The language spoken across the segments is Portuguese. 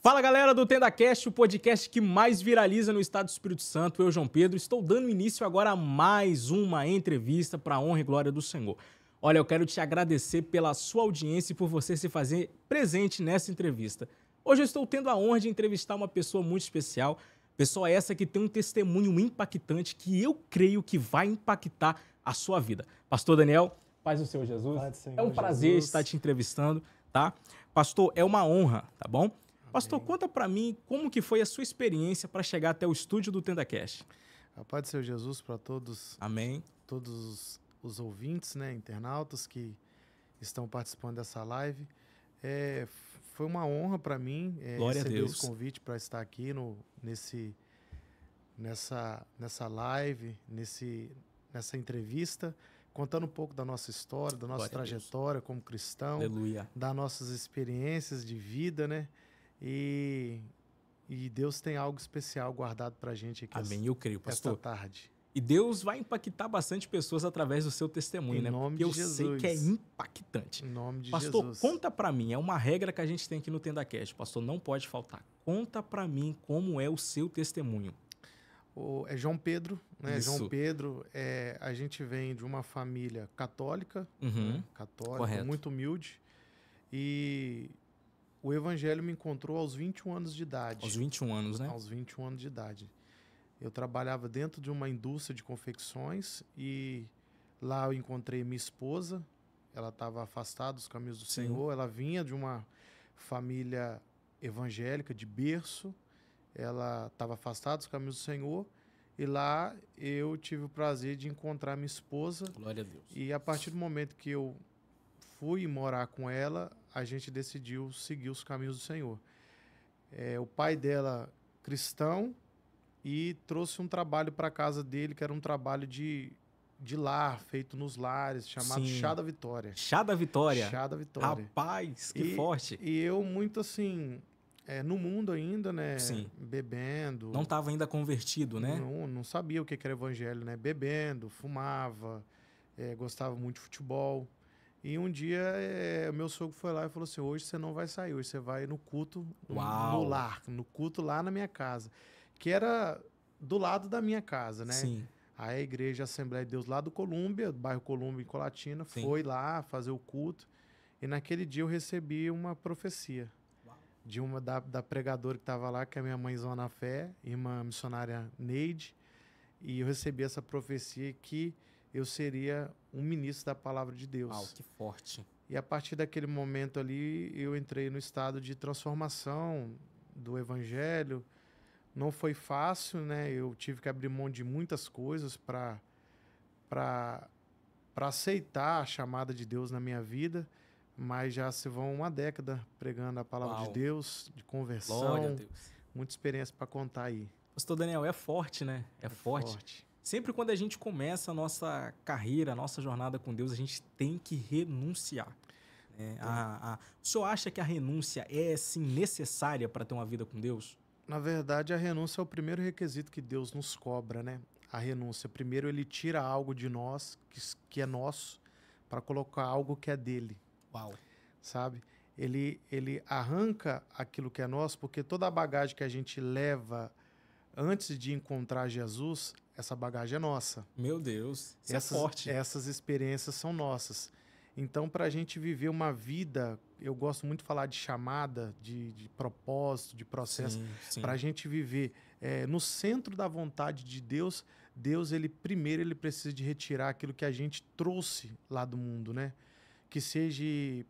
Fala galera do TendaCast, o podcast que mais viraliza no estado do Espírito Santo. Eu, João Pedro, estou dando início agora a mais uma entrevista para a honra e glória do Senhor. Olha, eu quero te agradecer pela sua audiência e por você se fazer presente nessa entrevista. Hoje eu estou tendo a honra de entrevistar uma pessoa muito especial, pessoa essa que tem um testemunho impactante que eu creio que vai impactar a sua vida. Pastor Daniel, paz do Senhor Jesus. Paz do Senhor É um prazer Jesus. estar te entrevistando, tá? Pastor, é uma honra, tá bom? Pastor, Amém. conta pra mim como que foi a sua experiência para chegar até o estúdio do TendaCast. A paz do Senhor Jesus para todos Amém. os ouvintes, né, internautas que estão participando dessa live. Foi uma honra para mim Glória a receber Deus. esse convite para estar aqui nessa live, nessa entrevista, contando um pouco da nossa história, da nossa Glória a Deus. trajetória como cristão, Aleluia. das nossas experiências de vida, né? E Deus tem algo especial guardado pra gente aqui Amém, eu creio, esta pastor. tarde. E Deus vai impactar bastante pessoas através do seu testemunho, Em né? nome Porque eu de sei Jesus. que é impactante. Em nome de Pastor, Jesus. conta pra mim, é uma regra que a gente tem aqui no TendaCast, pastor, não pode faltar. Conta pra mim como é o seu testemunho. É João Pedro, né? Isso. João Pedro, a gente vem de uma família católica, Uhum. né? Católica, Correto. muito humilde. E o evangelho me encontrou aos 21 anos de idade. Aos 21 anos, né? Aos 21 anos de idade. Eu trabalhava dentro de uma indústria de confecções e lá eu encontrei minha esposa. Ela estava afastada dos caminhos do Sim. Senhor. Ela vinha de uma família evangélica, de berço. Ela estava afastada dos caminhos do Senhor. E lá eu tive o prazer de encontrar minha esposa. Glória a Deus. E a partir do momento que eu fui morar com ela, a gente decidiu seguir os caminhos do Senhor. O pai dela, cristão, e trouxe um trabalho para casa dele, que era um trabalho de lar, feito nos lares, chamado Sim. Chá da Vitória. Chá da Vitória. Chá da Vitória. Rapaz, que forte. E eu muito assim, no mundo ainda, né? Sim. Bebendo. Não estava ainda convertido, né? Não sabia o que era evangelho, né? Bebendo, fumava, gostava muito de futebol. E um dia, meu sogro foi lá e falou assim, hoje você não vai sair, hoje você vai no culto, Uau. no lar, no culto lá na minha casa. Que era do lado da minha casa, né? Sim. Aí a igreja Assembleia de Deus lá do Colúmbia, do bairro Colúmbia, em Colatina, Sim. foi lá fazer o culto. E naquele dia eu recebi uma profecia de uma da pregadora que estava lá, que é a minha mãezona na fé, irmã missionária Neide. E eu recebi essa profecia que eu seria um ministro da palavra de Deus. Uau, que forte. E a partir daquele momento ali, eu entrei no estado de transformação do evangelho. Não foi fácil, né? Eu tive que abrir mão de muitas coisas para aceitar a chamada de Deus na minha vida, mas já se vão uma década pregando a palavra Uau. de Deus, de conversão, Glória a Deus. muita experiência para contar aí. Pastor Daniel, é forte, né? É forte. Sempre quando a gente começa a nossa carreira, a nossa jornada com Deus, a gente tem que renunciar. Né? O senhor acha que a renúncia é, sim, necessária para ter uma vida com Deus? Na verdade, a renúncia é o primeiro requisito que Deus nos cobra, né? A renúncia. Primeiro, ele tira algo de nós, que é nosso, para colocar algo que é dele. Uau. Sabe? Ele arranca aquilo que é nosso, porque toda a bagagem que a gente leva antes de encontrar Jesus, essa bagagem é nossa. Meu Deus, isso é forte. Essas experiências são nossas. Então, para a gente viver uma vida, eu gosto muito de falar de chamada, de propósito, de processo, para a gente viver no centro da vontade de Deus, ele precisa de retirar aquilo que a gente trouxe lá do mundo, né? Que seja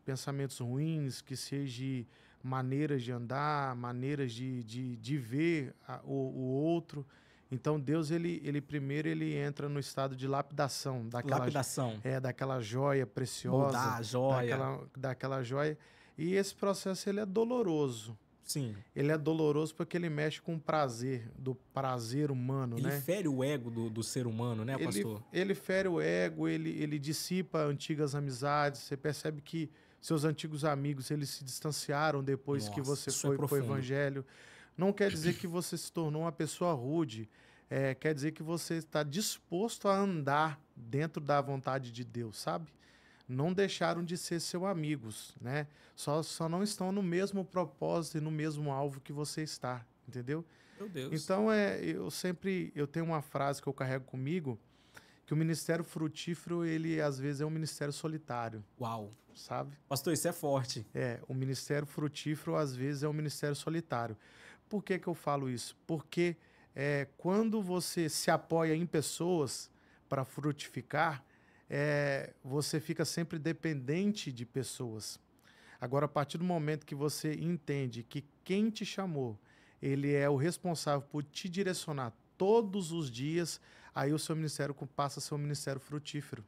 pensamentos ruins, que seja maneiras de andar, maneiras de ver o outro. Então, Deus, ele primeiro entra no estado de lapidação. Daquela joia preciosa. Moldar a joia. Daquela joia. E esse processo, ele é doloroso. Sim. Ele é doloroso porque ele mexe com o prazer, do prazer humano, ele né? Ele fere o ego do ser humano, né, pastor? Ele fere o ego, ele dissipa antigas amizades. Você percebe que seus antigos amigos, eles se distanciaram depois que você foi para o evangelho. Não quer dizer que você se tornou uma pessoa rude. Quer dizer que você está disposto a andar dentro da vontade de Deus, sabe? não deixaram de ser seus amigos, né? Só não estão no mesmo propósito e no mesmo alvo que você está, entendeu? Meu Deus. Então, eu tenho uma frase que eu carrego comigo, que o ministério frutífero, ele às vezes é um ministério solitário. Uau. Sabe? Pastor, isso é forte. O ministério frutífero às vezes é um ministério solitário. Por que que eu falo isso? Porque quando você se apoia em pessoas para frutificar, você fica sempre dependente de pessoas. Agora, a partir do momento que você entende que quem te chamou, ele é o responsável por te direcionar todos os dias, aí o seu ministério passa a ser um ministério frutífero.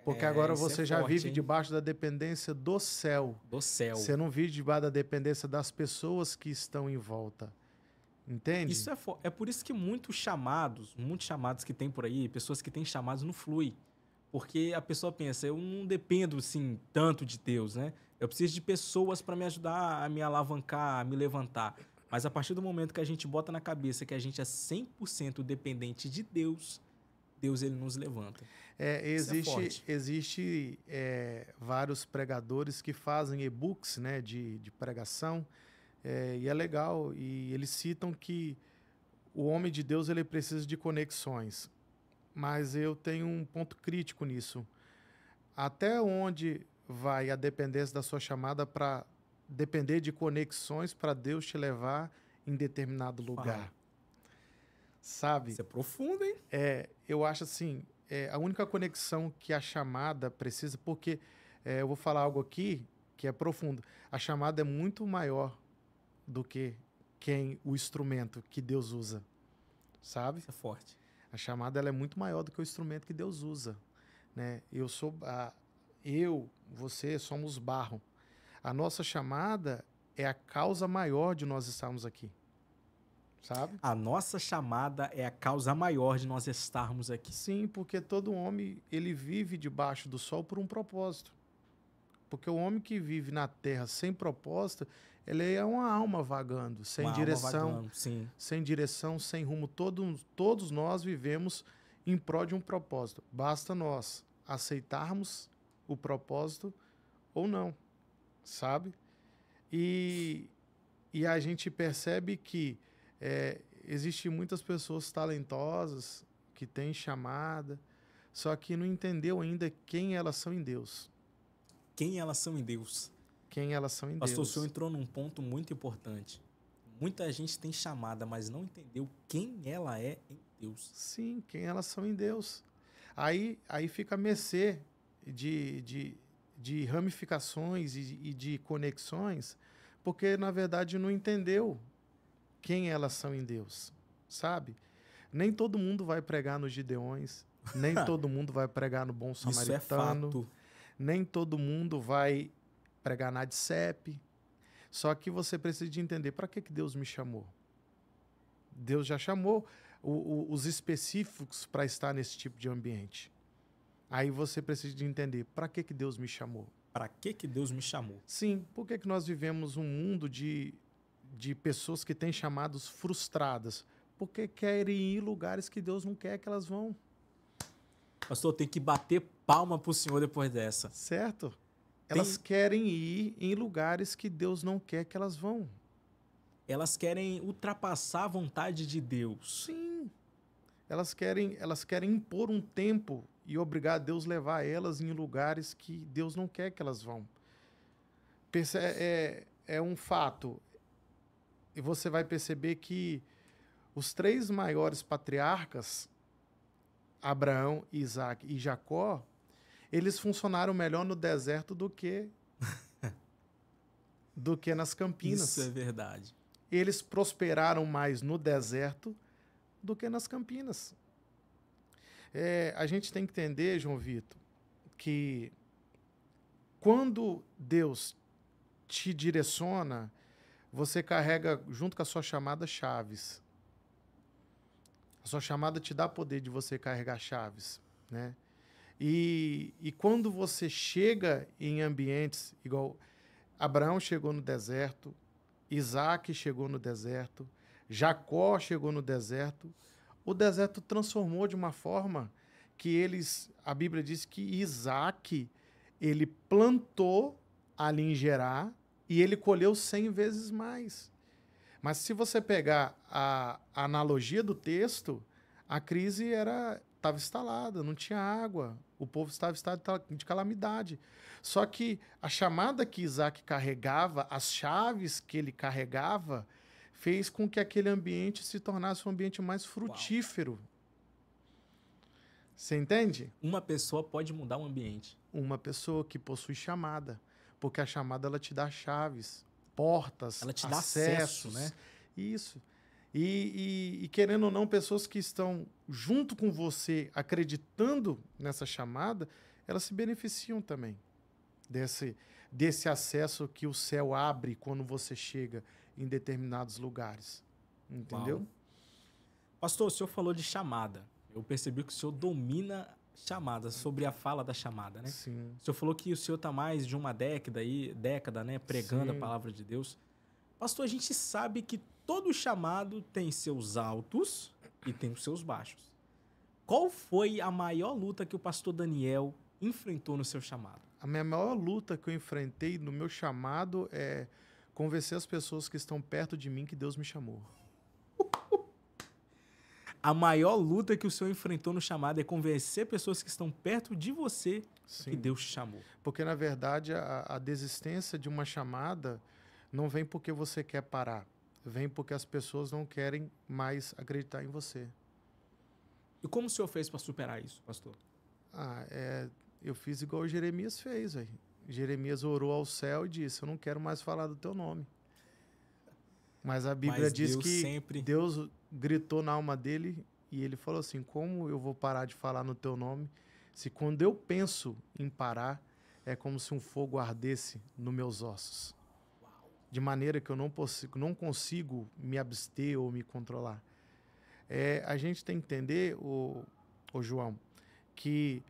Porque agora você já vive debaixo da dependência do céu. Do céu. Você não vive debaixo da dependência das pessoas que estão em volta. Entende? Isso é por isso que muitos chamados que tem por aí, pessoas que têm chamados, não fluem. Porque a pessoa pensa, eu não dependo, assim, tanto de Deus, né? Eu preciso de pessoas para me ajudar a me alavancar, a me levantar. Mas a partir do momento que a gente bota na cabeça que a gente é 100% dependente de Deus, Deus ele nos levanta. Existe vários pregadores que fazem e-books, né, de pregação, e é legal. E eles citam que o homem de Deus ele precisa de conexões. Mas eu tenho um ponto crítico nisso. Até onde vai a dependência da sua chamada para depender de conexões para Deus te levar em determinado lugar? Sabe? Isso é profundo, hein? Eu acho assim, a única conexão que a chamada precisa, porque eu vou falar algo aqui que é profundo. A chamada é muito maior do que o instrumento que Deus usa, sabe? Isso é forte. A chamada ela é muito maior do que o instrumento que Deus usa, né? Você somos barro. A nossa chamada é a causa maior de nós estarmos aqui. Sabe? A nossa chamada é a causa maior de nós estarmos aqui. Sim, porque todo homem ele vive debaixo do sol por um propósito. Porque o homem que vive na terra sem propósito, ele é uma alma vagando, sem direção, sem direção, sem rumo. Todos nós vivemos em prol de um propósito. Basta nós aceitarmos o propósito ou não, sabe? E a gente percebe que existem muitas pessoas talentosas que têm chamada, só que não entendeu ainda quem elas são em Deus. Quem elas são em Deus. Quem elas são em Pastor, Deus. O senhor entrou num ponto muito importante. Muita gente tem chamada, mas não entendeu quem ela é em Deus. Sim, quem elas são em Deus. Aí fica a mercê de ramificações e de conexões, porque, na verdade, não entendeu quem elas são em Deus, sabe? Nem todo mundo vai pregar nos Gideões, nem todo mundo vai pregar no Bom Samaritano. Isso é fato. Nem todo mundo vai pregar na DCEP. Só que você precisa de entender para que Deus me chamou. Deus já chamou os específicos para estar nesse tipo de ambiente. Aí você precisa de entender para que Deus me chamou. Para que Deus me chamou? Sim, por que nós vivemos um mundo de pessoas que têm chamados frustradas? Porque querem ir em lugares que Deus não quer que elas vão. Pastor, tem que bater palma pro senhor depois dessa. Certo? Elas querem ir em lugares que Deus não quer que elas vão. Elas querem ultrapassar a vontade de Deus. Sim. Elas querem impor um tempo e obrigar Deus a levar elas em lugares que Deus não quer que elas vão. É um fato. E você vai perceber que os 3 maiores patriarcas, Abraão, Isaac e Jacó, eles funcionaram melhor no deserto do que nas campinas. Isso é verdade. Eles prosperaram mais no deserto do que nas campinas. A gente tem que entender, João Vitor, que quando Deus te direciona, você carrega junto com a sua chamada chaves. A sua chamada te dá poder de você carregar chaves, né? E quando você chega em ambientes igual Abraão chegou no deserto, Isaac chegou no deserto, Jacó chegou no deserto, o deserto transformou de uma forma que a Bíblia diz que Isaac, Ele plantou ali em Gerar e ele colheu 100 vezes mais. Mas se você pegar a analogia do texto, a crise estava instalada, não tinha água, o povo estava em estado de calamidade. Só que a chamada que Isaac carregava, as chaves que ele carregava, fez com que aquele ambiente se tornasse um ambiente mais frutífero. Uau. Você entende? Uma pessoa pode mudar um ambiente. Uma pessoa que possui chamada, porque a chamada ela te dá chaves, portas, ela te dá acesso, né? Isso. E querendo ou não, pessoas que estão junto com você, acreditando nessa chamada, elas se beneficiam também desse acesso que o céu abre quando você chega em determinados lugares. Entendeu? Uau. Pastor, o senhor falou de chamada. Eu percebi que o senhor domina chamada, sobre a fala da chamada, né? Sim. O senhor falou que o senhor está mais de uma década, né, pregando a palavra de Deus. Pastor, a gente sabe que todo chamado tem seus altos e tem os seus baixos. Qual foi a maior luta que o pastor Daniel enfrentou no seu chamado? A minha maior luta que eu enfrentei no meu chamado é convencer as pessoas que estão perto de mim que Deus me chamou. A maior luta que o senhor enfrentou no chamado é convencer pessoas que estão perto de você que Deus te chamou. Porque, na verdade, a desistência de uma chamada não vem porque você quer parar. Vem porque as pessoas não querem mais acreditar em você. E como o senhor fez para superar isso, pastor? Eu fiz igual o Jeremias fez. Véio. Jeremias orou ao céu e disse, eu não quero mais falar do teu nome. Mas a Bíblia diz que Deus gritou na alma dele e ele falou assim, como eu vou parar de falar no teu nome se quando eu penso em parar é como se um fogo ardesse nos meus ossos. De maneira que eu não consigo me abster ou me controlar. A gente tem que entender, João, que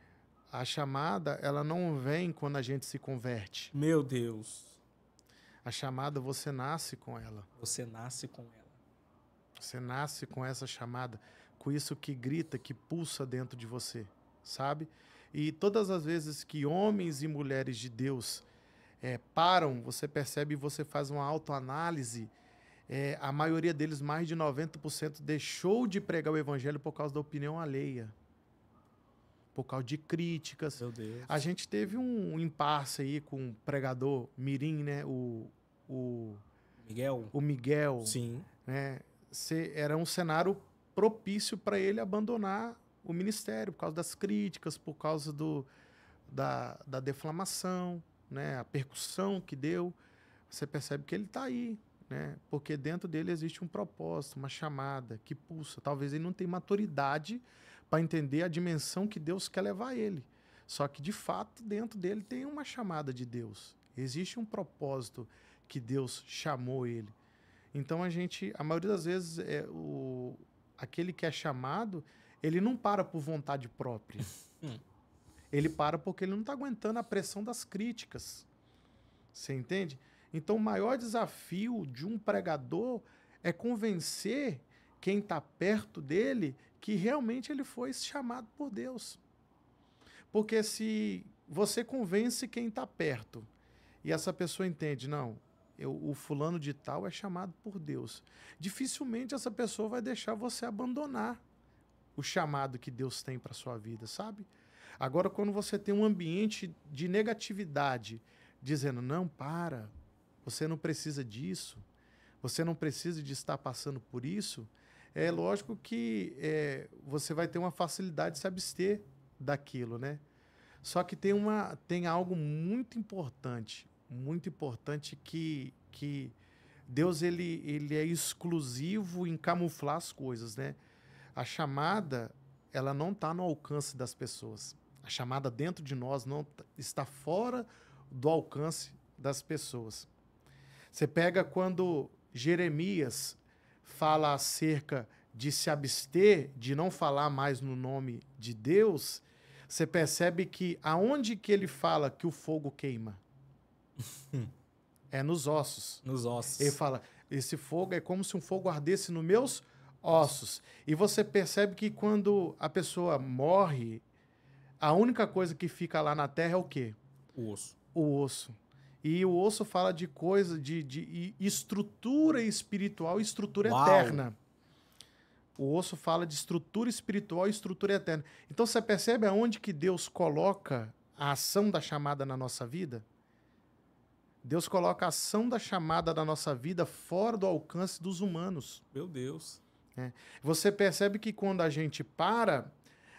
a chamada ela não vem quando a gente se converte. Meu Deus. A chamada, você nasce com ela. Você nasce com ela. Você nasce com essa chamada, com isso que grita, que pulsa dentro de você, sabe? E todas as vezes que homens e mulheres de Deus param, você percebe e você faz uma autoanálise, a maioria deles, mais de 90%, deixou de pregar o evangelho por causa da opinião alheia. Por causa de críticas. Meu Deus. A gente teve um impasse aí com um pregador mirim, né? O Miguel. O Miguel. Sim. Né? Era um cenário propício para ele abandonar o ministério, por causa das críticas, por causa da deflamação, né? A percussão que deu. Você percebe que ele está aí, né? Porque dentro dele existe um propósito, uma chamada que pulsa. Talvez ele não tenha maturidade para entender a dimensão que Deus quer levar ele. Só que, de fato, dentro dele tem uma chamada de Deus. Existe um propósito que Deus chamou ele. Então, a maioria das vezes, aquele que é chamado, ele não para por vontade própria. Ele para porque ele não está aguentando a pressão das críticas. Você entende? Então, o maior desafio de um pregador é convencer quem está perto dele que realmente ele foi chamado por Deus. Porque se você convence quem está perto e essa pessoa entende, não, o fulano de tal é chamado por Deus, dificilmente essa pessoa vai deixar você abandonar o chamado que Deus tem para sua vida, sabe? Agora, quando você tem um ambiente de negatividade, dizendo, não, para, você não precisa disso, você não precisa de estar passando por isso, é lógico que você vai ter uma facilidade de se abster daquilo, né? Só que tem algo muito importante que Deus ele é exclusivo em camuflar as coisas, né? A chamada, ela não está no alcance das pessoas. A chamada dentro de nós não está fora do alcance das pessoas. Você pega quando Jeremias fala acerca de se abster, de não falar mais no nome de Deus, você percebe que aonde que ele fala que o fogo queima? É nos ossos. Nos ossos. Ele fala, esse fogo é como se um fogo ardesse nos meus ossos. E você percebe que quando a pessoa morre, a única coisa que fica lá na terra é o quê? O osso. O osso. E o osso fala de coisa, de estrutura espiritual e estrutura eterna. O osso fala de estrutura espiritual e estrutura eterna. Então, você percebe aonde que Deus coloca a ação da chamada na nossa vida? Deus coloca a ação da chamada da nossa vida fora do alcance dos humanos. Meu Deus. Você percebe que quando a gente para,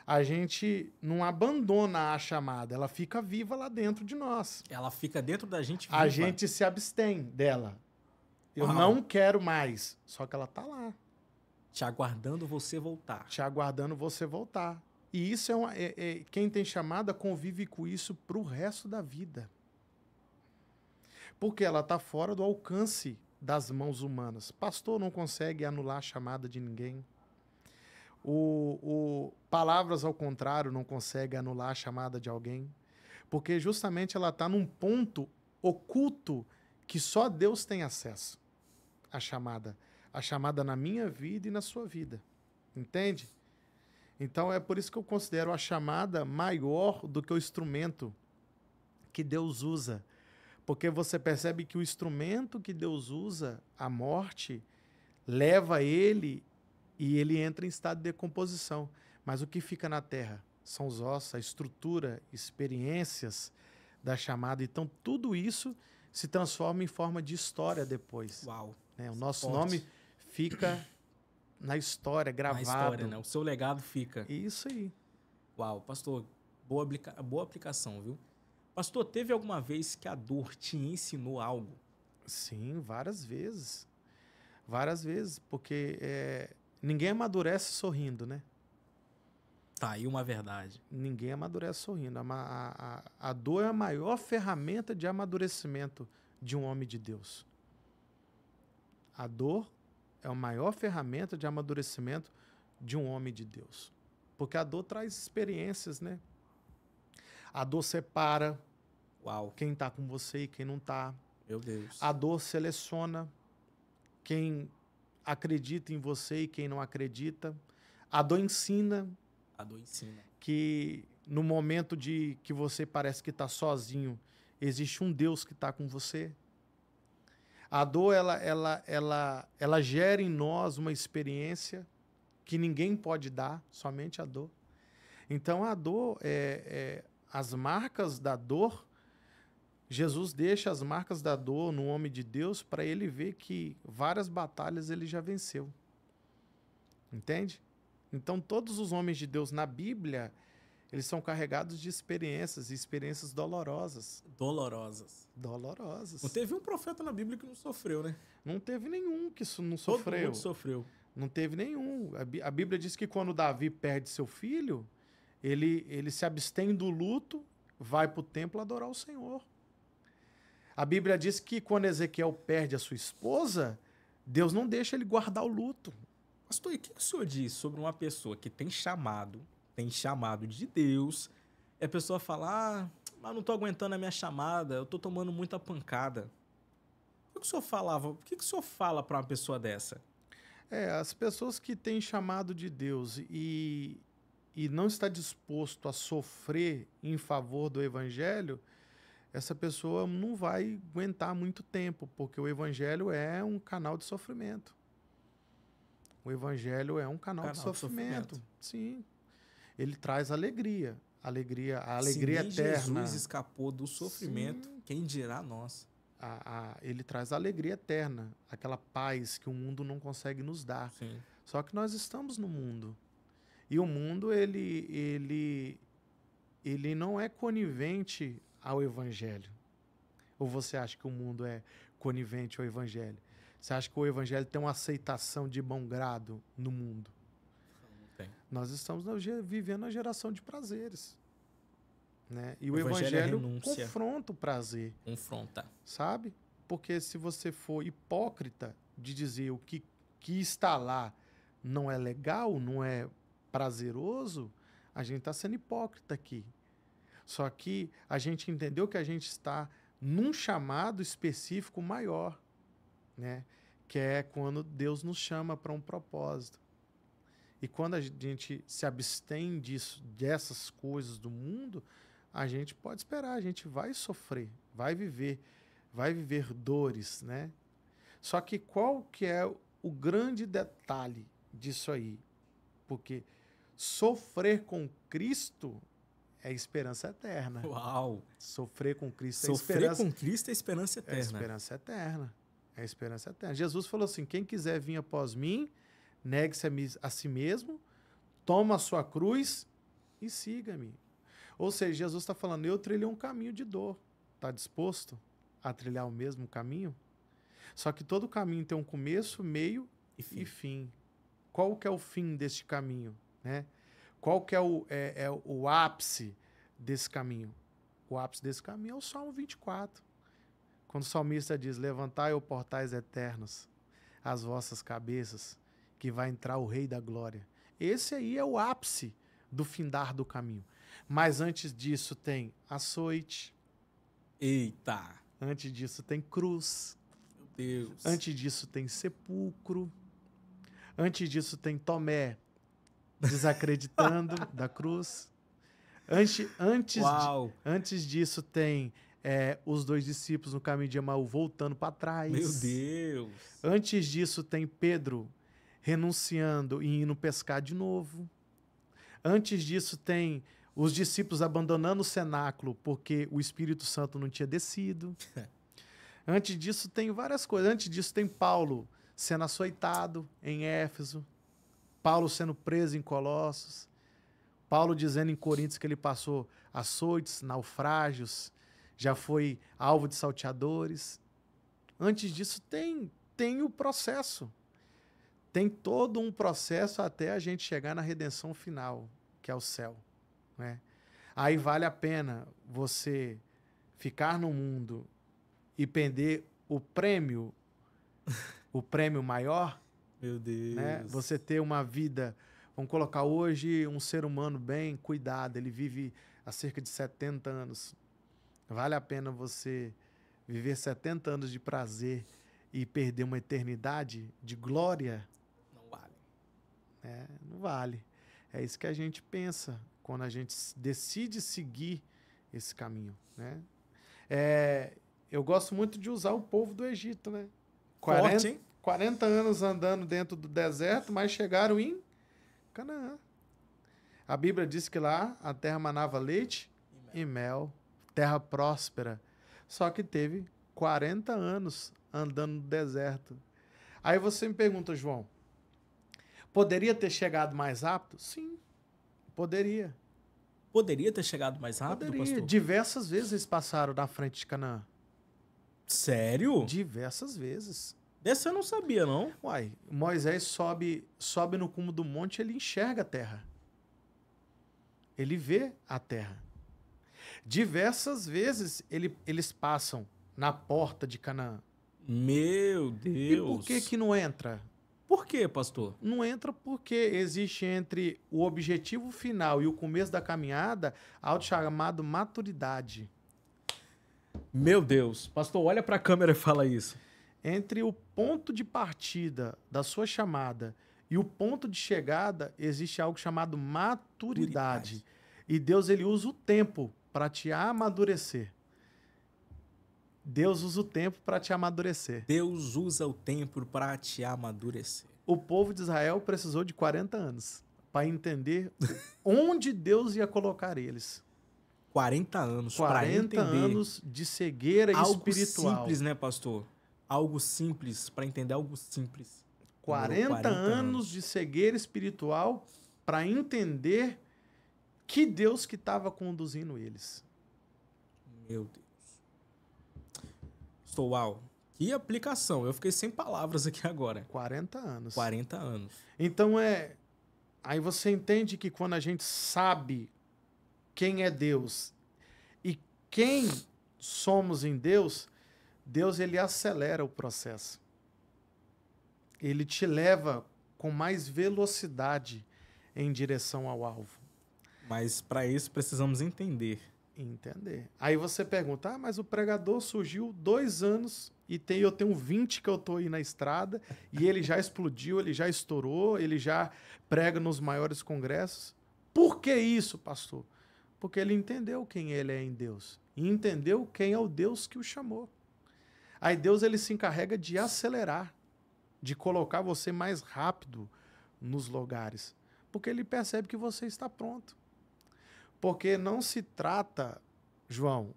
a gente não abandona a chamada, ela fica viva lá dentro de nós. Ela fica dentro da gente viva. A gente se abstém dela. Eu não quero mais, só que ela está lá. Te aguardando você voltar. Te aguardando você voltar. E isso quem tem chamada convive com isso para o resto da vida. Porque ela está fora do alcance das mãos humanas. Pastor não consegue anular a chamada de ninguém. Palavras ao contrário não consegue anular a chamada de alguém. Porque justamente ela está num ponto oculto que só Deus tem acesso. A chamada na minha vida e na sua vida. Entende? Então é por isso que eu considero a chamada maior do que o instrumento que Deus usa. Porque você percebe que o instrumento que Deus usa, a morte, leva ele e ele entra em estado de decomposição. Mas o que fica na terra são os ossos, a estrutura, experiências da chamada. Então tudo isso se transforma em forma de história depois. Uau! Né? O nosso nome fica na história, gravado. Na história, né? O seu legado fica. Isso aí. Uau, pastor, boa aplicação, viu? Pastor, teve alguma vez que a dor te ensinou algo? Sim, várias vezes. Várias vezes, porque ninguém amadurece sorrindo, né? Tá aí uma verdade. Ninguém amadurece sorrindo. A dor é a maior ferramenta de amadurecimento de um homem de Deus. A dor é a maior ferramenta de amadurecimento de um homem de Deus. Porque a dor traz experiências, né? A dor separa quem está com você e quem não está. Meu Deus. A dor seleciona quem acredita em você e quem não acredita. A dor ensina. A dor ensina. Que no momento de que você parece que está sozinho, existe um Deus que está com você. A dor, ela gera em nós uma experiência que ninguém pode dar, somente a dor. Então, a dor, as marcas da dor, Jesus deixa as marcas da dor no homem de Deus para ele ver que várias batalhas ele já venceu. Entende? Então, todos os homens de Deus na Bíblia, eles são carregados de experiências, e experiências dolorosas. Dolorosas. Dolorosas. Não teve um profeta na Bíblia que não sofreu, né? Não teve nenhum que não sofreu. Todo mundo sofreu. Não teve nenhum. A Bíblia diz que quando Davi perde seu filho, ele se abstém do luto, vai para o templo adorar o Senhor. A Bíblia diz que quando Ezequiel perde a sua esposa, Deus não deixa ele guardar o luto. Pastor, e o que o senhor diz sobre uma pessoa que tem chamado de Deus, e a pessoa fala, mas não estou aguentando a minha chamada, eu estou tomando muita pancada. O que o senhor fala para uma pessoa dessa? As pessoas que têm chamado de Deus e não está disposto a sofrer em favor do Evangelho, essa pessoa não vai aguentar muito tempo, porque o Evangelho é um canal de sofrimento. O Evangelho é um canal de sofrimento. Sim. Ele traz alegria. A alegria eterna. Jesus escapou do sofrimento, sim, quem dirá nós? Ele traz a alegria eterna, aquela paz que o mundo não consegue nos dar. Sim. Só que nós estamos no mundo. E o mundo, ele não é conivente ao Evangelho. Ou você acha que o mundo é conivente ao Evangelho? Você acha que o Evangelho tem uma aceitação de bom grado no mundo? Não tem. Nós estamos vivendo a geração de prazeres. Né? E o Evangelho confronta o prazer. Confronta. Sabe? Porque se você for hipócrita de dizer o que está lá não é legal, não é prazeroso, a gente está sendo hipócrita aqui. Só que a gente entendeu que a gente está num chamado específico maior, né? Que é quando Deus nos chama para um propósito. E quando a gente se abstém dessas coisas do mundo, a gente pode esperar, a gente vai sofrer, vai viver dores, né? Só que qual que é o grande detalhe disso aí? Porque sofrer com Cristo é esperança eterna. Uau! Sofrer com Cristo Sofrer com Cristo é esperança eterna. É esperança eterna. É esperança eterna. Jesus falou assim, quem quiser vir após mim, negue-se a si mesmo, toma a sua cruz e siga-me. Ou seja, Jesus está falando, eu trilhei um caminho de dor. Está disposto a trilhar o mesmo caminho? Só que todo caminho tem um começo, meio e fim. Qual que é o fim deste caminho? Né? Qual que é o ápice desse caminho? O ápice desse caminho é o Salmo 24. Quando o salmista diz, levantai, ó portais eternos, as vossas cabeças, que vai entrar o Rei da Glória. Esse aí é o ápice do findar do caminho. Mas antes disso tem açoite. Eita! Antes disso tem cruz. Meu Deus. Antes disso tem sepulcro. Antes disso tem Tomé desacreditando da cruz. Antes disso tem os 2 discípulos no caminho de Emaú voltando para trás. Meu Deus! Antes disso tem Pedro renunciando e indo pescar de novo. Antes disso tem os discípulos abandonando o cenáculo porque o Espírito Santo não tinha descido. Antes disso tem várias coisas. Antes disso tem Paulo sendo açoitado em Éfeso. Paulo sendo preso em Colossos. Paulo dizendo em Coríntios que ele passou açoites, naufrágios, já foi alvo de salteadores. Antes disso tem o processo. Tem todo um processo até a gente chegar na redenção final, que é o céu. Né? Aí vale a pena você ficar no mundo e perder o prêmio maior. Meu Deus. Né? Você ter uma vida, vamos colocar hoje, um ser humano bem cuidado, ele vive há cerca de 70 anos. Vale a pena você viver 70 anos de prazer e perder uma eternidade de glória? Não vale. Não vale. É isso que a gente pensa quando a gente decide seguir esse caminho. Né? Eu gosto muito de usar o povo do Egito. Né? 40 anos andando dentro do deserto, mas chegaram em Canaã. A Bíblia diz que lá a terra manava leite e mel, terra próspera. Só que teve 40 anos andando no deserto. Aí você me pergunta, João, poderia ter chegado mais rápido? Sim, poderia. Poderia ter chegado mais rápido, poderia. Pastor? Diversas vezes eles passaram na frente de Canaã. Sério? Diversas vezes. Dessa eu não sabia, não. Uai, Moisés sobe no cume do monte, ele enxerga a terra. Ele vê a terra. Diversas vezes eles passam na porta de Canaã. Meu Deus. E por que não entra? Por quê, pastor? Não entra porque existe entre o objetivo final e o começo da caminhada algo chamado maturidade. Meu Deus. Pastor, olha para a câmera e fala isso. Entre o ponto de partida da sua chamada e o ponto de chegada, existe algo chamado maturidade. E Deus ele usa o tempo para te amadurecer. Deus usa o tempo para te amadurecer. Deus usa o tempo para te amadurecer. O povo de Israel precisou de 40 anos para entender onde Deus ia colocar eles. 40 anos para entender. 40 anos de cegueira espiritual. Algo simples, né, pastor? Algo simples, para entender algo simples. 40 anos de cegueira espiritual para entender que Deus que estava conduzindo eles. Meu Deus. Uau. Que aplicação. Eu fiquei sem palavras aqui agora. 40 anos. 40 anos. Então aí você entende que quando a gente sabe quem é Deus e quem somos em Deus, Deus ele acelera o processo. Ele te leva com mais velocidade em direção ao alvo. Mas para isso precisamos entender. Aí você pergunta, mas o pregador surgiu 2 anos e eu tenho 20 que eu estou aí na estrada e ele já explodiu, ele já estourou, ele já prega nos maiores congressos. Por que isso, pastor? Porque ele entendeu quem ele é em Deus. E entendeu quem é o Deus que o chamou. Aí Deus ele se encarrega de acelerar, de colocar você mais rápido nos lugares. Porque ele percebe que você está pronto. Porque não se trata, João,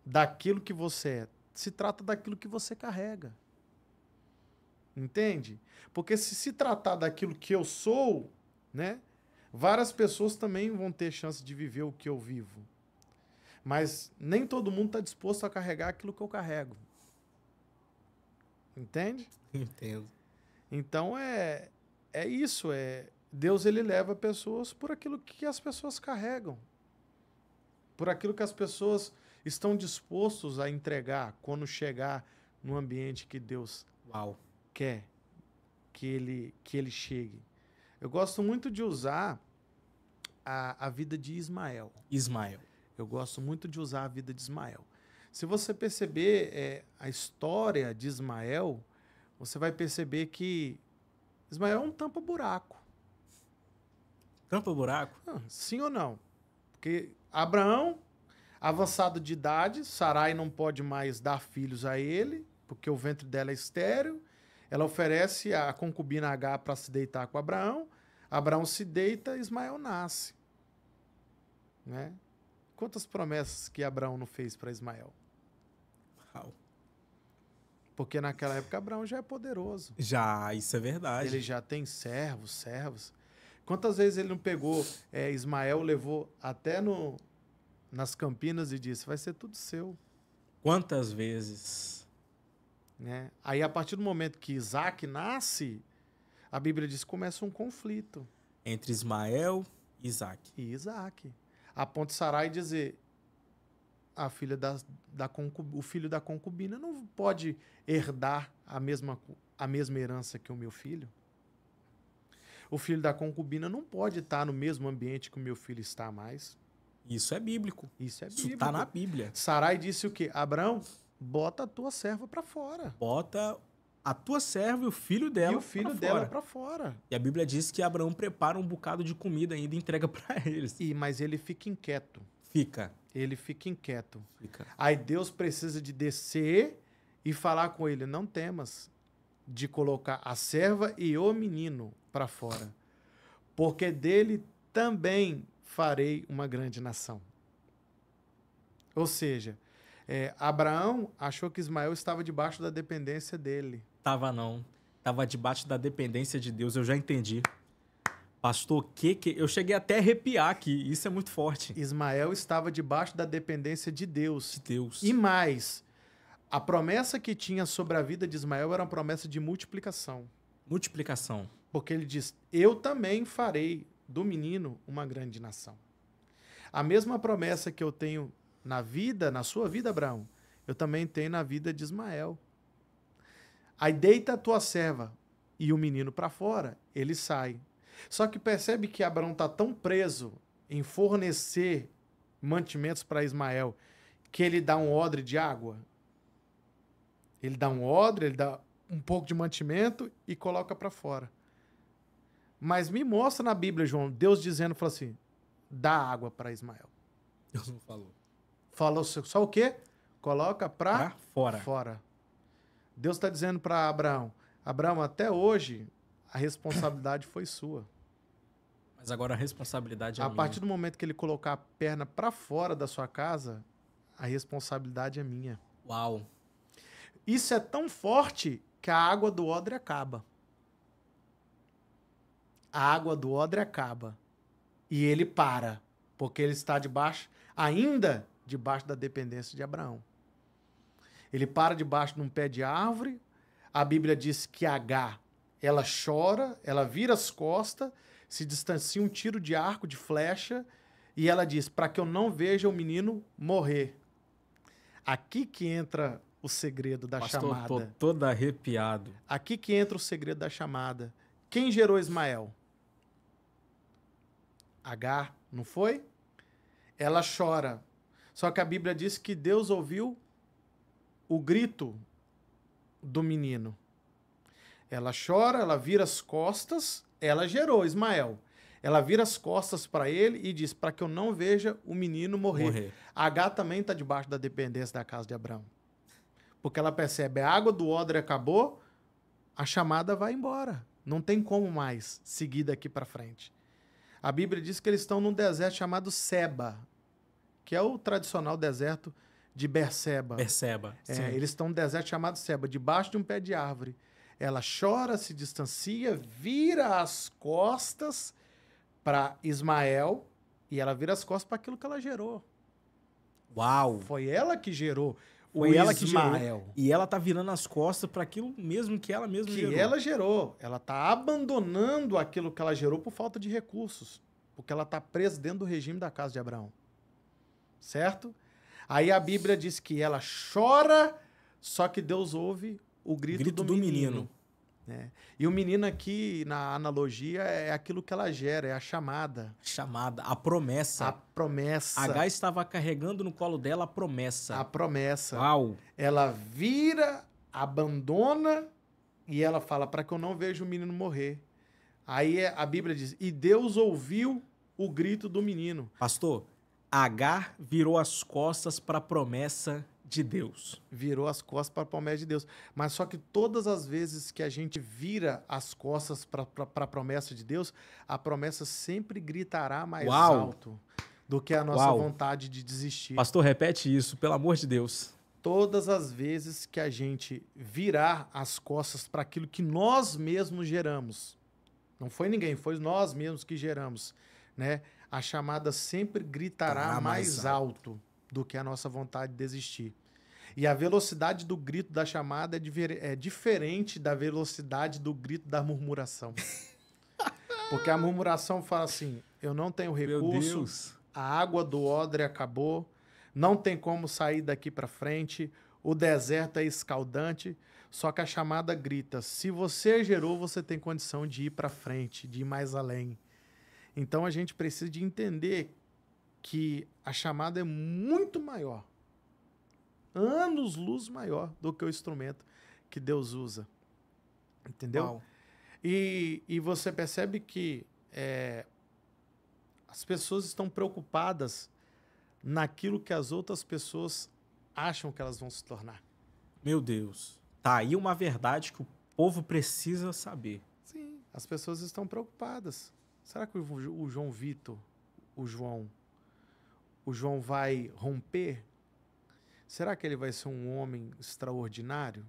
daquilo que você é. Se trata daquilo que você carrega. Entende? Porque se tratar daquilo que eu sou, né? Várias pessoas também vão ter chance de viver o que eu vivo. Mas nem todo mundo está disposto a carregar aquilo que eu carrego. Entende? Entendo. Então é isso. Deus ele leva pessoas por aquilo que as pessoas carregam. Por aquilo que as pessoas estão dispostos a entregar quando chegar no ambiente que Deus quer que ele chegue. Eu gosto muito de usar a vida de Ismael. Eu gosto muito de usar a vida de Ismael. Se você perceber a história de Ismael, você vai perceber que Ismael é um tampa-buraco. Tampa-buraco? Sim ou não? Porque Abraão, avançado de idade, Sarai não pode mais dar filhos a ele, porque o ventre dela é estéril. Ela oferece a concubina H para se deitar com Abraão. Abraão se deita, Ismael nasce. Né? Quantas promessas que Abraão não fez para Ismael? Uau. Porque naquela época Abraão já é poderoso. Já, isso é verdade. Ele já tem servos. Quantas vezes ele não pegou Ismael, levou até nas Campinas e disse, vai ser tudo seu. Quantas vezes? Né? Aí, a partir do momento que Isaac nasce, a Bíblia diz que começa um conflito. Entre Ismael e Isaac. E Isaac. A ponto de Sarai dizer, o filho da concubina não pode herdar a mesma herança que o meu filho. O filho da concubina não pode estar no mesmo ambiente que o meu filho está mais. Isso é bíblico. Isso é bíblico. Isso está na Bíblia. Sarai disse o quê? Abraão, bota a tua serva para fora. Bota a tua serva e o filho dela e o filho dela para fora. E a Bíblia diz que Abraão prepara um bocado de comida ainda e entrega para eles. Mas ele fica inquieto. Ele fica inquieto. Aí Deus precisa de descer e falar com ele, não temas de colocar a serva e o menino para fora, porque dele também farei uma grande nação. Ou seja, Abraão achou que Ismael estava debaixo da dependência dele. Não. Estava debaixo da dependência de Deus, eu já entendi. Pastor, eu cheguei até a arrepiar aqui, isso é muito forte. Ismael estava debaixo da dependência de Deus. De Deus. E mais, a promessa que tinha sobre a vida de Ismael era uma promessa de multiplicação. Multiplicação. Porque ele diz, eu também farei do menino uma grande nação. A mesma promessa que eu tenho na sua vida, Abraão, eu também tenho na vida de Ismael. Aí deita a tua serva e o menino para fora, ele sai. Só que percebe que Abraão está tão preso em fornecer mantimentos para Ismael que ele dá um odre de água. Ele dá um odre, ele dá um pouco de mantimento e coloca para fora. Mas me mostra na Bíblia, João, Deus dizendo, falou assim, dá água para Ismael. Deus não falou. Falou só o quê? Coloca para fora. Deus está dizendo para Abraão, Abraão, até hoje a responsabilidade foi sua. Mas agora a responsabilidade é minha. A partir do momento que ele colocar a perna para fora da sua casa, a responsabilidade é minha. Uau. Isso é tão forte que a água do odre acaba. A água do odre acaba. E ele para, porque ele está ainda debaixo da dependência de Abraão. Ele para debaixo de um pé de árvore. A Bíblia diz que H, ela chora, ela vira as costas, se distancia um tiro de arco, de flecha, e ela diz, para que eu não veja o menino morrer. Aqui que entra o segredo da chamada. Tô todo arrepiado. Aqui que entra o segredo da chamada. Quem gerou Ismael? Agar, não foi? Ela chora. Só que a Bíblia diz que Deus ouviu o grito do menino. Ela chora, ela vira as costas, ela gerou Ismael. Ela vira as costas para ele e diz, para que eu não veja o menino morrer. Agar também está debaixo da dependência da casa de Abraão. Porque ela percebe, a água do odre acabou, a chamada vai embora. Não tem como mais seguir daqui para frente. A Bíblia diz que eles estão num deserto chamado Seba, que é o tradicional deserto de Berseba. Eles estão num deserto chamado Seba, debaixo de um pé de árvore. Ela chora, se distancia, vira as costas para Ismael e ela vira as costas para aquilo que ela gerou. Uau! Foi ela que gerou o Ismael. Que gerou. E ela tá virando as costas para aquilo mesmo que ela mesma gerou. Que ela gerou. Ela tá abandonando aquilo que ela gerou por falta de recursos. Porque ela tá presa dentro do regime da casa de Abraão. Certo? Aí a Bíblia diz que ela chora, só que Deus ouve o grito do menino. Né? E o menino aqui, na analogia, é aquilo que ela gera, é a chamada. A promessa. A promessa. Agar estava carregando no colo dela a promessa. A promessa. Uau! Ela vira, abandona e ela fala, para que eu não veja o menino morrer. Aí a Bíblia diz, e Deus ouviu o grito do menino. Pastor, Agar virou as costas para a promessa de Deus. Virou as costas para a promessa de Deus. Mas só que todas as vezes que a gente vira as costas para a promessa de Deus, a promessa sempre gritará mais alto do que a nossa vontade de desistir. Pastor, repete isso, pelo amor de Deus. Todas as vezes que a gente virar as costas para aquilo que nós mesmos geramos, não foi ninguém, foi nós mesmos que geramos, né? A chamada sempre gritará mais alto do que a nossa vontade de desistir. E a velocidade do grito da chamada é diferente da velocidade do grito da murmuração. Porque a murmuração fala assim, eu não tenho recurso, a água do odre acabou, não tem como sair daqui para frente, o deserto é escaldante, só que a chamada grita, se você gerou, você tem condição de ir para frente, de ir mais além. Então a gente precisa de entender que a chamada é muito maior, anos-luz maior do que o instrumento que Deus usa. Entendeu? Uau. E você percebe que as pessoas estão preocupadas naquilo que as outras pessoas acham que elas vão se tornar. Meu Deus. Tá aí uma verdade que o povo precisa saber. Sim, as pessoas estão preocupadas. Será que o João Vitor, o João vai romper? Será que ele vai ser um homem extraordinário?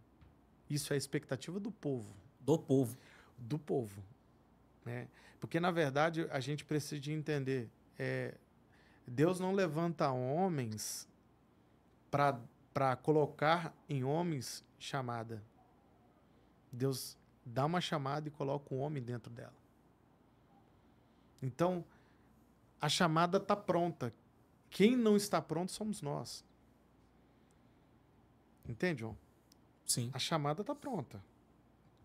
Isso é a expectativa do povo. Do povo. Né? Porque, na verdade, a gente precisa de entender. Deus não levanta homens para colocar em homens chamada. Deus dá uma chamada e coloca um homem dentro dela. Então, a chamada está pronta. Quem não está pronto somos nós. Entende, João? Sim. A chamada está pronta.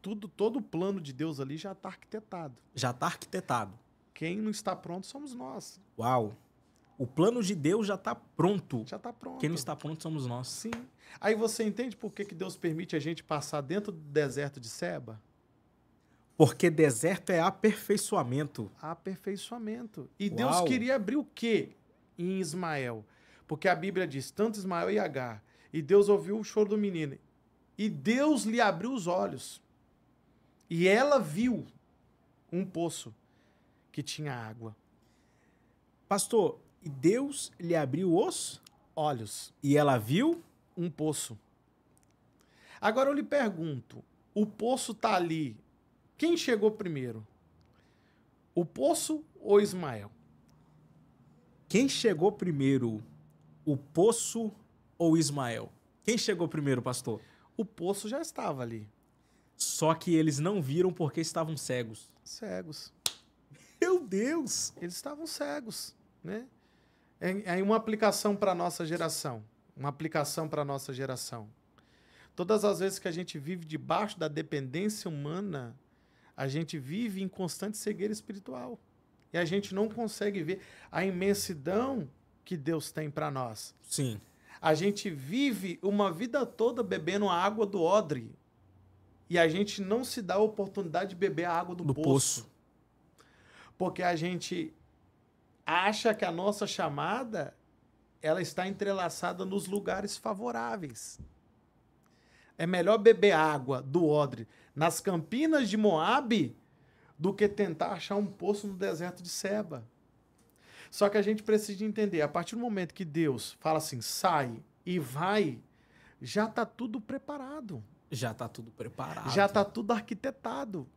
Todo o plano de Deus ali já está arquitetado. Quem não está pronto somos nós. Uau. O plano de Deus já está pronto. Já está pronto. Quem não está pronto somos nós. Sim. Aí você entende por que Deus permite a gente passar dentro do deserto de Seba? Porque deserto é aperfeiçoamento. Aperfeiçoamento. E Deus queria abrir o quê em Ismael? Porque a Bíblia diz, tanto Ismael e Agar. E Deus ouviu o choro do menino. E Deus lhe abriu os olhos. E ela viu um poço que tinha água. Pastor, e Deus lhe abriu os olhos. E ela viu um poço. Agora eu lhe pergunto, o poço está ali. Quem chegou primeiro? O poço ou Ismael? Quem chegou primeiro? O poço ou Ismael? Quem chegou primeiro, pastor? O poço já estava ali. Só que eles não viram porque estavam cegos. Cegos. Meu Deus! Eles estavam cegos, né? É uma aplicação para a nossa geração. Todas as vezes que a gente vive debaixo da dependência humana, a gente vive em constante cegueira espiritual. E a gente não consegue ver a imensidão que Deus tem para nós. Sim. A gente vive uma vida toda bebendo a água do odre. E a gente não se dá a oportunidade de beber a água do poço. Porque a gente acha que a nossa chamada ela está entrelaçada nos lugares favoráveis. É melhor beber água do odre nas campinas de Moabe do que tentar achar um poço no deserto de Seba. Só que a gente precisa entender, a partir do momento que Deus fala assim, sai e vai, já está tudo preparado. Já está tudo preparado. Já está tudo arquitetado.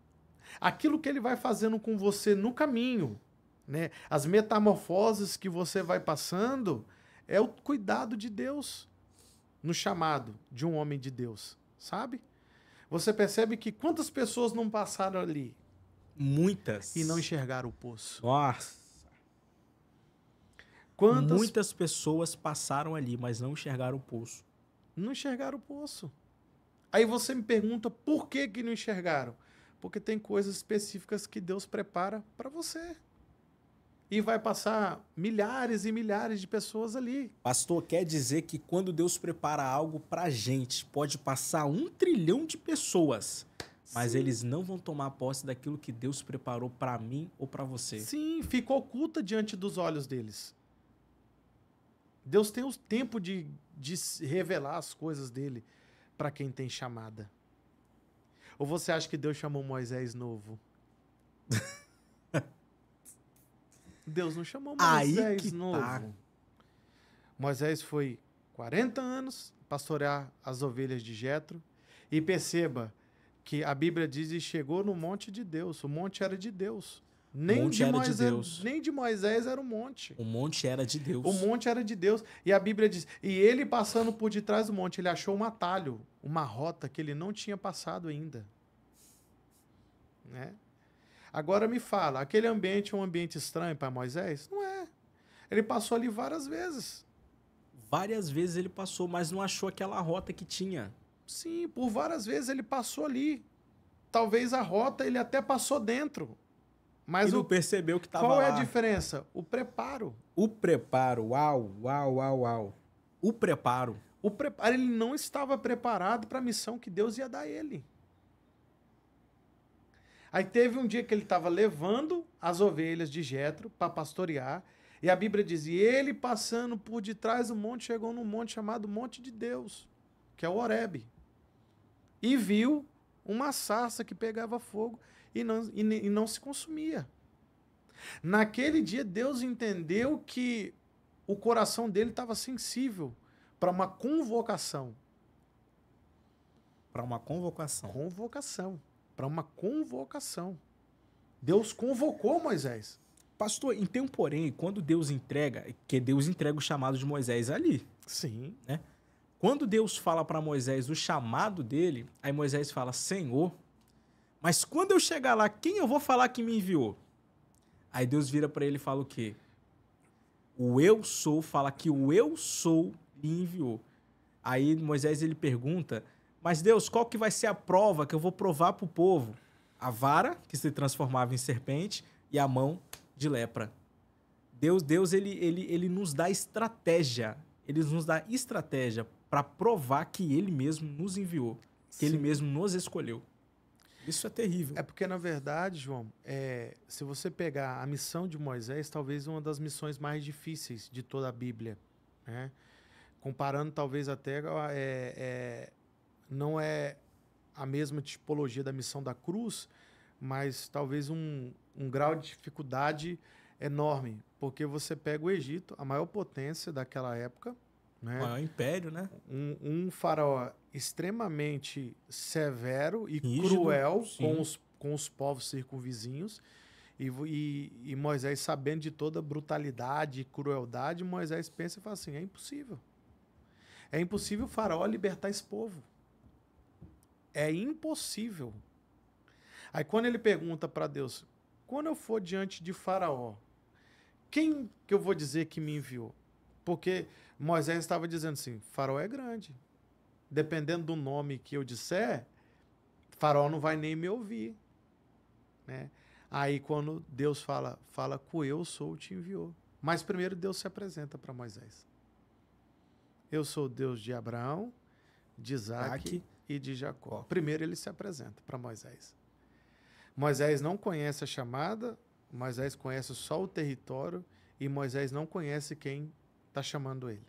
Aquilo que ele vai fazendo com você no caminho, né? As metamorfoses que você vai passando, é o cuidado de Deus no chamado de um homem de Deus, sabe? Você percebe que quantas pessoas não passaram ali? Muitas. E não enxergaram o poço. Nossa. Muitas pessoas passaram ali, mas não enxergaram o poço. Não enxergaram o poço. Aí você me pergunta por que não enxergaram? Porque tem coisas específicas que Deus prepara para você. E vai passar milhares e milhares de pessoas ali. Pastor, quer dizer que quando Deus prepara algo pra gente, pode passar 1 trilhão de pessoas, mas sim, eles não vão tomar posse daquilo que Deus preparou para mim ou para você. Sim, fica oculta diante dos olhos deles. Deus tem o tempo de revelar as coisas dele para quem tem chamada. Ou você acha que Deus chamou Moisés novo? Deus não chamou Moisés novo. Tá. Moisés foi 40 anos pastorear as ovelhas de Jetro. E perceba que a Bíblia diz que chegou no monte de Deus. O monte era de Deus. Nem de Moisés era o monte. O monte era de Deus. O monte era de Deus. E a Bíblia diz, e ele passando por detrás do monte, ele achou um atalho, uma rota que ele não tinha passado ainda. Né? Agora me fala, aquele ambiente é um ambiente estranho para Moisés? Não é. Ele passou ali várias vezes. Várias vezes ele passou, mas não achou aquela rota que tinha. Sim, por várias vezes ele passou ali. Talvez a rota ele até passou dentro. Mas e não percebeu que estava lá. Qual é a diferença? O preparo. O preparo, uau. O preparo. Ele não estava preparado para a missão que Deus ia dar a ele. Aí teve um dia que ele estava levando as ovelhas de Jetro para pastorear, e a Bíblia diz, e ele passando por detrás do monte, chegou num monte chamado Monte de Deus, que é o Horebe, e viu uma sarça que pegava fogo e não se consumia. Naquele dia, Deus entendeu que o coração dele estava sensível para uma convocação. Para uma convocação. Para uma convocação. Deus convocou Moisés. Pastor, em tempo, porém, quando Deus entrega, que Deus entrega o chamado de Moisés ali. Sim. Né? Quando Deus fala para Moisés o chamado dele, aí Moisés fala, Senhor, mas quando eu chegar lá, quem eu vou falar que me enviou? Aí Deus vira para ele e fala o quê? O eu sou, fala que o eu sou lhe enviou. Aí Moisés ele pergunta, mas Deus, qual que vai ser a prova que eu vou provar para o povo? A vara, que se transformava em serpente, e a mão de lepra. Deus ele nos dá estratégia. Ele nos dá estratégia para provar que ele mesmo nos enviou. Que Sim. Ele mesmo nos escolheu. Isso é terrível. É porque, na verdade, João, se você pegar a missão de Moisés, talvez uma das missões mais difíceis de toda a Bíblia. Né? Comparando, talvez até... não é a mesma tipologia da missão da cruz, mas talvez um grau de dificuldade enorme, porque você pega o Egito, a maior potência daquela época, né? O maior império, né? Um faraó extremamente severo e rígido, cruel com os povos circunvizinhos, e Moisés, sabendo de toda a brutalidade e crueldade, Moisés pensa e fala assim, é impossível. É impossível o faraó libertar esse povo. É impossível. Aí quando ele pergunta para Deus, quando eu for diante de Faraó, quem que eu vou dizer que me enviou? Porque Moisés estava dizendo assim, Faraó é grande. Dependendo do nome que eu disser, Faraó não vai nem me ouvir. Né? Aí quando Deus fala com eu sou, te enviou. Mas primeiro Deus se apresenta para Moisés. Eu sou o Deus de Abraão, de Isaac e de Jacó. Primeiro ele se apresenta para Moisés. Moisés não conhece a chamada, Moisés conhece só o território e Moisés não conhece quem está chamando ele.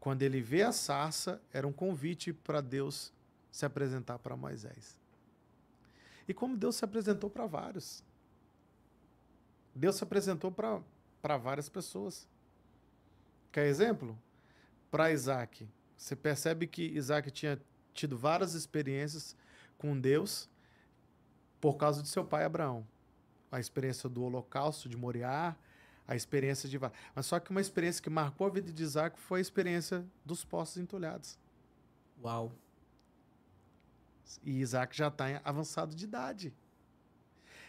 Quando ele vê a sarça, era um convite para Deus se apresentar para Moisés. E como Deus se apresentou para vários. Deus se apresentou para várias pessoas. Quer exemplo? Para Isaac. Você percebe que Isaac tinha tido várias experiências com Deus por causa de seu pai Abraão. A experiência do holocausto de Moriá, a experiência de... Mas só que uma experiência que marcou a vida de Isaac foi a experiência dos poços entulhados. Uau! E Isaac já está avançado de idade.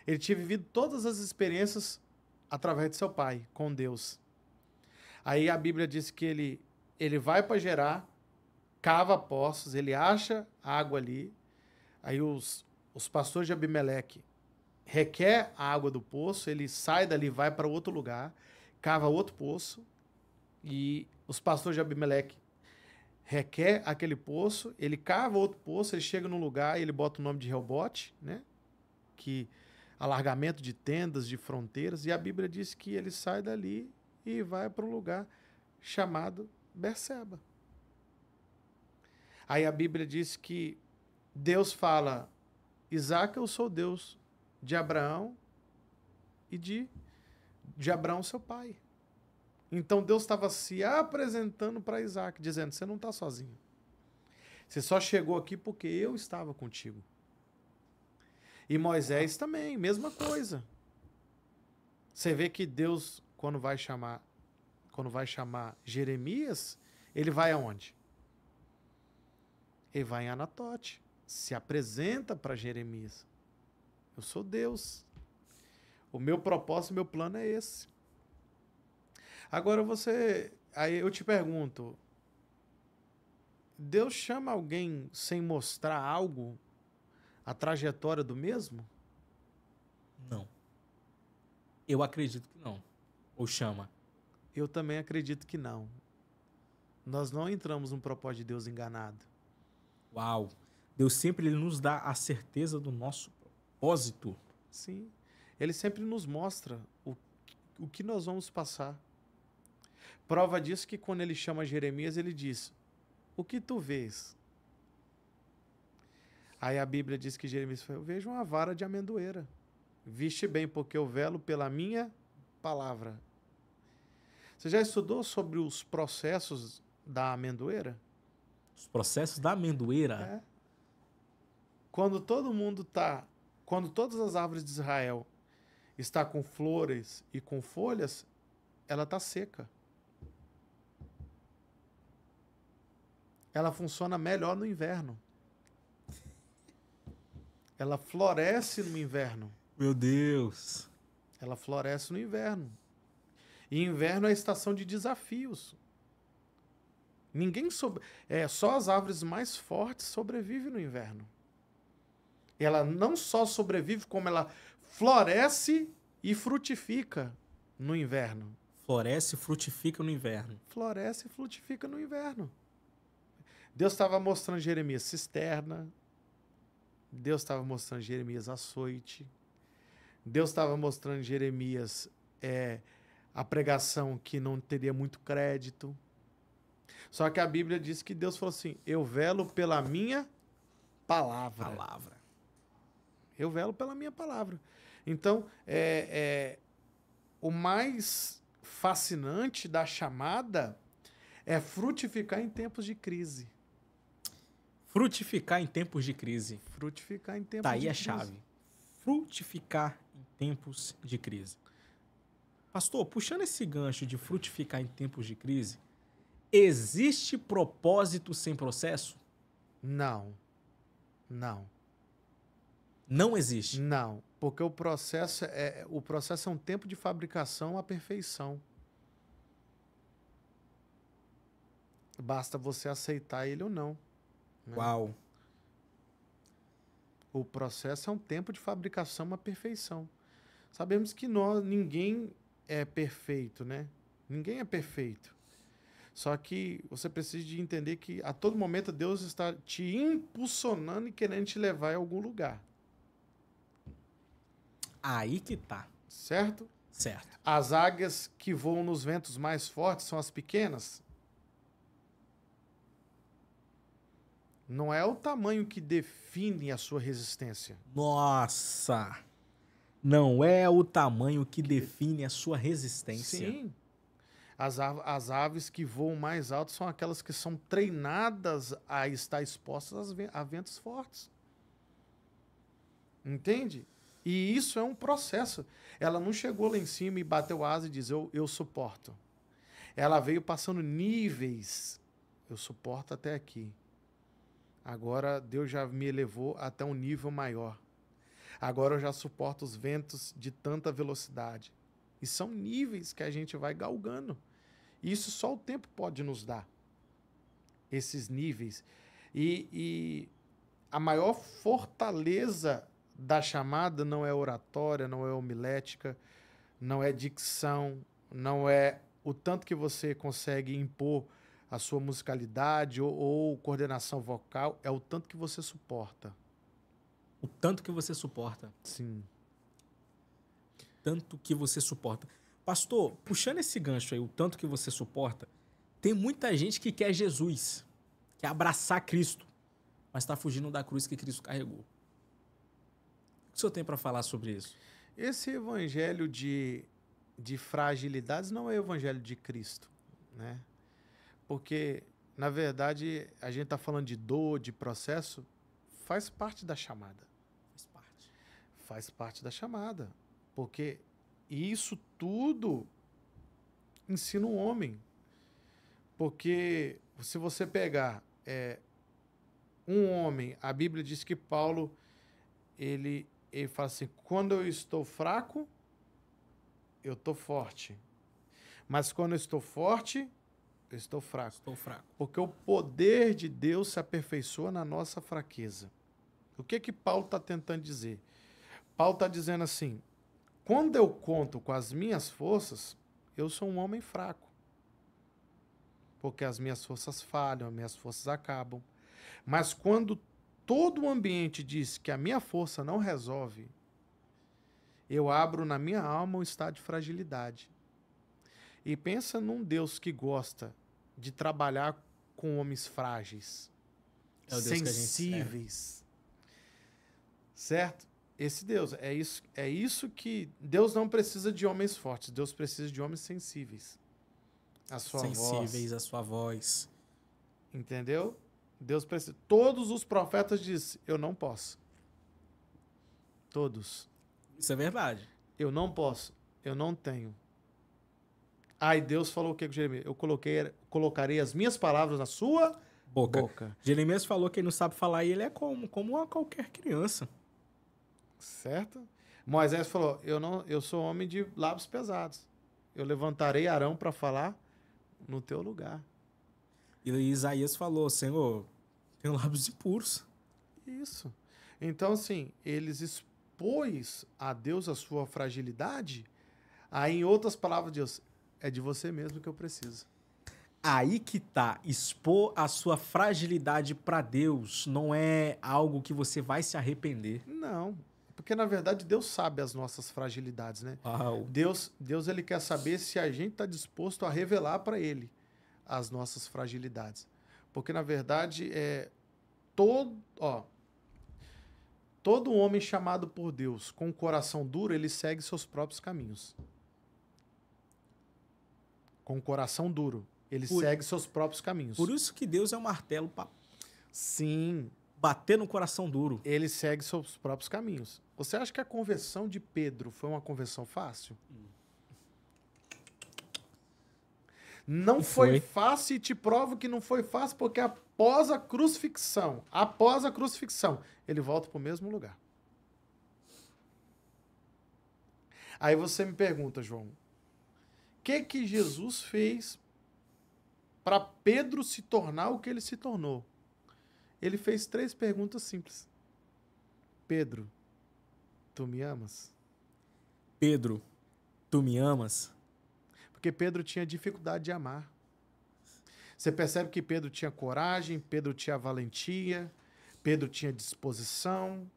Ele tinha vivido todas as experiências através de seu pai, com Deus. Aí a Bíblia diz que ele vai para Gerar, cava poços, ele acha água ali. Aí os pastores de Abimeleque requer a água do poço, ele sai dali, vai para outro lugar, cava outro poço, e os pastores de Abimeleque requer aquele poço, ele cava outro poço, ele chega num lugar e ele bota o nome de Reobote, né? Que alargamento de tendas, de fronteiras, e a Bíblia diz que ele sai dali e vai para um lugar chamado Berseba. Aí a Bíblia diz que Deus fala: Isaac, eu sou Deus de Abraão e de Abraão, seu pai. Então Deus estava se apresentando para Isaac, dizendo: você não está sozinho. Você só chegou aqui porque eu estava contigo. E Moisés também, mesma coisa. Você vê que Deus, quando vai chamar Jeremias, ele vai aonde? Ele vai em Anatote. Se apresenta para Jeremias. Eu sou Deus. O meu propósito, meu plano é esse. Agora aí eu te pergunto, Deus chama alguém sem mostrar algo, a trajetória do mesmo? Não. Eu acredito que não. Ou chama? Eu também acredito que não. Nós não entramos no propósito de Deus enganado. Uau! Deus sempre ele nos dá a certeza do nosso propósito. Sim. Ele sempre nos mostra o que nós vamos passar. Prova disso que quando ele chama Jeremias, ele diz: o que tu vês? Aí a Bíblia diz que Jeremias falou: eu vejo uma vara de amendoeira. Viste bem, porque eu velo pela minha palavra. Você já estudou sobre os processos da amendoeira? Os processos da amendoeira? É. Quando todas as árvores de Israel estão com flores e com folhas, ela está seca. Ela funciona melhor no inverno. Ela floresce no inverno. Meu Deus! Ela floresce no inverno. E inverno é a estação de desafios. Só as árvores mais fortes sobrevivem no inverno. Ela não só sobrevive, como ela floresce e frutifica no inverno. Floresce e frutifica no inverno. Floresce e frutifica no inverno. Deus estava mostrando Jeremias cisterna. Deus estava mostrando Jeremias açoite. Deus estava mostrando Jeremias a pregação que não teria muito crédito. Só que a Bíblia diz que Deus falou assim: eu velo pela minha palavra. Eu velo pela minha palavra. Então, o mais fascinante da chamada é frutificar em tempos de crise. Frutificar em tempos de crise. Frutificar em tempos de crise. Tá aí a chave. Frutificar em tempos de crise. Pastor, puxando esse gancho de frutificar em tempos de crise, existe propósito sem processo? Não. Não. Não existe? Não, porque o processo é um tempo de fabricação à perfeição. Basta você aceitar ele ou não. Né? Uau! O processo é um tempo de fabricação à perfeição. Sabemos que ninguém é perfeito, né? Ninguém é perfeito. Só que você precisa de entender que a todo momento Deus está te impulsionando e querendo te levar a algum lugar. Aí que tá. Certo? Certo. As águias que voam nos ventos mais fortes são as pequenas? Não é o tamanho que define a sua resistência. Nossa! Não é o tamanho que define a sua resistência. Sim. As aves que voam mais alto são aquelas que são treinadas a estar expostas a ventos fortes. Entende? E isso é um processo. Ela não chegou lá em cima e bateu asa e disse, eu suporto. Ela veio passando níveis. Eu suporto até aqui. Agora Deus já me elevou até um nível maior. Agora eu já suporto os ventos de tanta velocidade. E são níveis que a gente vai galgando. Isso só o tempo pode nos dar. Esses níveis. E a maior fortaleza da chamada não é oratória, não é homilética, não é dicção, não é o tanto que você consegue impor a sua musicalidade ou coordenação vocal, é o tanto que você suporta. O tanto que você suporta. Sim. Tanto que você suporta. Pastor, puxando esse gancho aí, o tanto que você suporta, tem muita gente que quer Jesus, quer abraçar Cristo, mas está fugindo da cruz que Cristo carregou. O que o senhor tem para falar sobre isso? Esse evangelho de fragilidades não é o evangelho de Cristo, né? Porque, na verdade, a gente está falando de dor, de processo, faz parte da chamada. Faz parte. Faz parte da chamada. Porque isso tudo ensina o homem. Porque se você pegar um homem, a Bíblia diz que Paulo, ele fala assim, quando eu estou fraco, eu estou forte. Mas quando eu estou forte, eu estou fraco. Estou fraco. Porque o poder de Deus se aperfeiçoa na nossa fraqueza. O que Paulo está tentando dizer? Paulo está dizendo assim, quando eu conto com as minhas forças, eu sou um homem fraco. Porque as minhas forças falham, as minhas forças acabam. Mas quando todo o ambiente diz que a minha força não resolve, eu abro na minha alma um estado de fragilidade. E pensa num Deus que gosta de trabalhar com homens frágeis, sensíveis. Certo? Esse Deus, é isso que Deus não precisa de homens fortes, Deus precisa de homens sensíveis. Sensíveis à sua voz. Entendeu? Deus precisa. Todos os profetas dizem, eu não posso. Todos. Isso é verdade. Eu não posso, eu não tenho. Aí Deus falou o que com Jeremias? Eu colocarei as minhas palavras na sua boca. Jeremias falou que ele não sabe falar e ele é como qualquer criança. Certo? Moisés falou, eu sou homem de lábios pesados. Eu levantarei Arão para falar no teu lugar. E Isaías falou, Senhor, tenho lábios impuros. Isso. Então, assim, eles expôs a Deus a sua fragilidade. Aí, em outras palavras, Deus, é de você mesmo que eu preciso. Aí que tá, expor a sua fragilidade para Deus não é algo que você vai se arrepender. Não, porque na verdade Deus sabe as nossas fragilidades, né? Uau. Deus ele quer saber se a gente está disposto a revelar para Ele as nossas fragilidades. Porque na verdade todo homem chamado por Deus com o coração duro, ele segue seus próprios caminhos. Com o coração duro. Ele segue seus próprios caminhos. Por isso que Deus é um martelo para Sim. bater no coração duro. Ele segue seus próprios caminhos. Você acha que a conversão de Pedro foi uma conversão fácil? Não foi fácil e te provo que não foi fácil porque após a crucifixão, ele volta para o mesmo lugar. Aí você me pergunta, João, o que Jesus fez para Pedro se tornar o que ele se tornou? Ele fez 3 perguntas simples. Pedro, tu me amas? Pedro, tu me amas? Porque Pedro tinha dificuldade de amar. Você percebe que Pedro tinha coragem, Pedro tinha valentia, Pedro tinha disposição,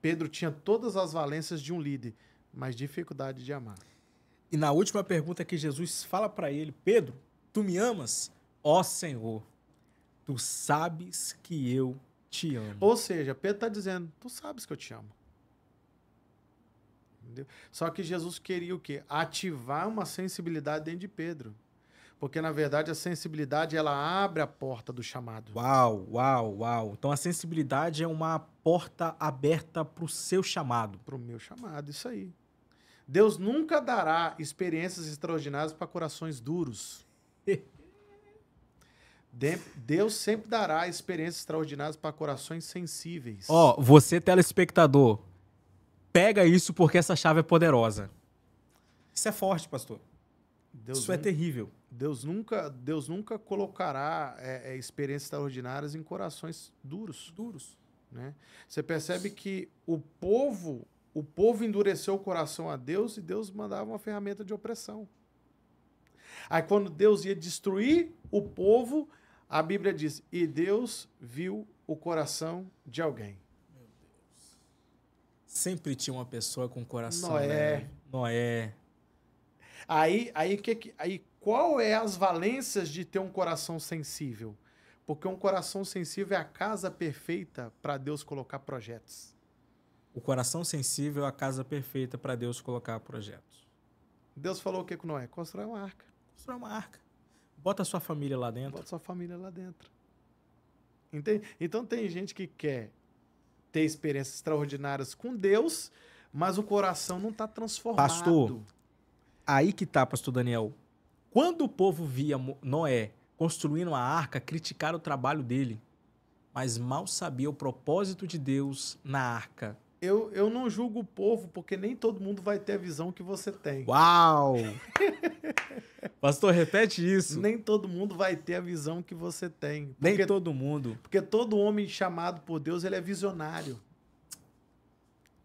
Pedro tinha todas as valências de um líder, mas dificuldade de amar. E na última pergunta que Jesus fala para ele, Pedro, tu me amas? Ó Senhor, tu sabes que eu te amo. Ou seja, Pedro está dizendo, tu sabes que eu te amo. Entendeu? Só que Jesus queria o quê? Ativar uma sensibilidade dentro de Pedro. Porque, na verdade, a sensibilidade, ela abre a porta do chamado. Uau, uau, uau. Então, a sensibilidade é uma porta aberta para o seu chamado. Para o meu chamado, isso aí. Deus nunca dará experiências extraordinárias para corações duros. Deus sempre dará experiências extraordinárias para corações sensíveis. Ó, você, telespectador, pega isso porque essa chave é poderosa. Isso é forte, pastor. Isso é terrível. Deus nunca colocará experiências extraordinárias em corações duros. Né? Você percebe que o povo endureceu o coração a Deus e Deus mandava uma ferramenta de opressão. Aí quando Deus ia destruir o povo, a Bíblia diz, e Deus viu o coração de alguém. Meu Deus. Sempre tinha uma pessoa com coração. Noé. Aí qual é as valências de ter um coração sensível? Porque um coração sensível é a casa perfeita para Deus colocar projetos. O coração sensível é a casa perfeita para Deus colocar projetos. Deus falou o que com Noé? Constrói uma arca. Constrói uma arca. Bota a sua família lá dentro. Bota a sua família lá dentro. Entende? Então tem gente que quer ter experiências extraordinárias com Deus, mas o coração não está transformado. Pastor, aí que tá, pastor Daniel. Quando o povo via Noé construindo a arca, criticaram o trabalho dele, mas mal sabia o propósito de Deus na arca. Eu não julgo o povo, porque nem todo mundo vai ter a visão que você tem. Uau! Pastor, repete isso. Nem todo mundo vai ter a visão que você tem. Nem todo mundo. Porque todo homem chamado por Deus, ele é visionário.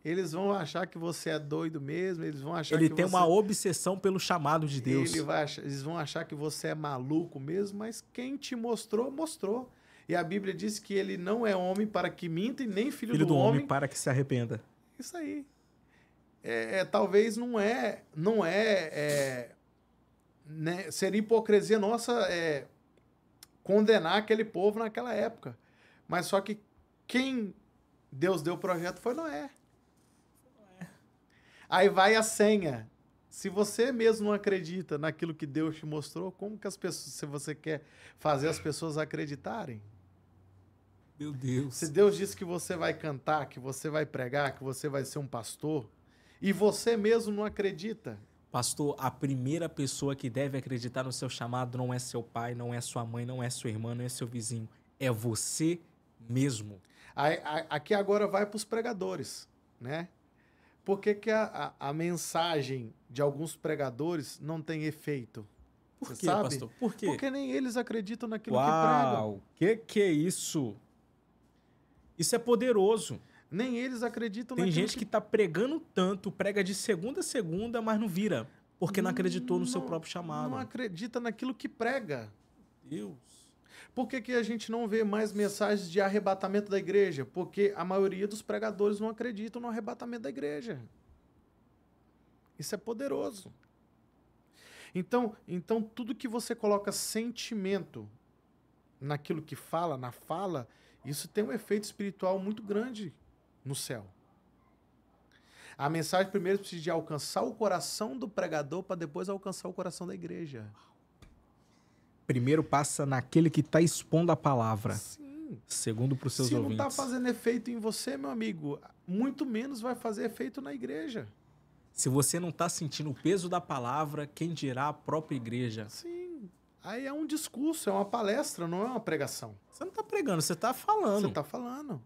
Eles vão achar que você é doido mesmo, eles vão achar que ele tem uma obsessão pelo chamado de Deus. Eles vão achar que você é maluco mesmo, mas quem te mostrou, mostrou. E a Bíblia diz que ele não é homem para que minta e nem filho do homem para que se arrependa. Isso aí. Talvez né, seria hipocrisia nossa condenar aquele povo naquela época. Mas só que quem Deus deu o projeto foi Noé. Aí vai a senha. Se você mesmo não acredita naquilo que Deus te mostrou, como que as pessoas, se você quer fazer as pessoas acreditarem? Meu Deus. Se Deus disse que você vai cantar, que você vai pregar, que você vai ser um pastor, e você mesmo não acredita. Pastor, a primeira pessoa que deve acreditar no seu chamado não é seu pai, não é sua mãe, não é sua irmã, não é seu vizinho. É você mesmo. Aqui agora vai para os pregadores, né? Por que a mensagem de alguns pregadores não tem efeito? Por quê, pastor? Por quê? Porque nem eles acreditam naquilo que pregam. Uau! Que é isso? Isso é poderoso. Nem eles acreditam naquilo. Tem gente que está pregando tanto, prega de segunda a segunda, mas não vira. Porque não acreditou no seu próprio chamado. Não acredita naquilo que prega. Deus. Por que a gente não vê mais mensagens de arrebatamento da igreja? Porque a maioria dos pregadores não acreditam no arrebatamento da igreja. Isso é poderoso. Então tudo que você coloca sentimento naquilo que fala, na fala, isso tem um efeito espiritual muito grande no céu. A mensagem primeiro precisa de alcançar o coração do pregador para depois alcançar o coração da igreja. Primeiro passa naquele que está expondo a palavra. Sim. Segundo para os seus ouvintes. Se não está fazendo efeito em você, meu amigo, muito menos vai fazer efeito na igreja. Se você não está sentindo o peso da palavra, quem dirá a própria igreja? Sim. Aí é um discurso, é uma palestra, não é uma pregação. Você não está pregando, você está falando. Você está falando.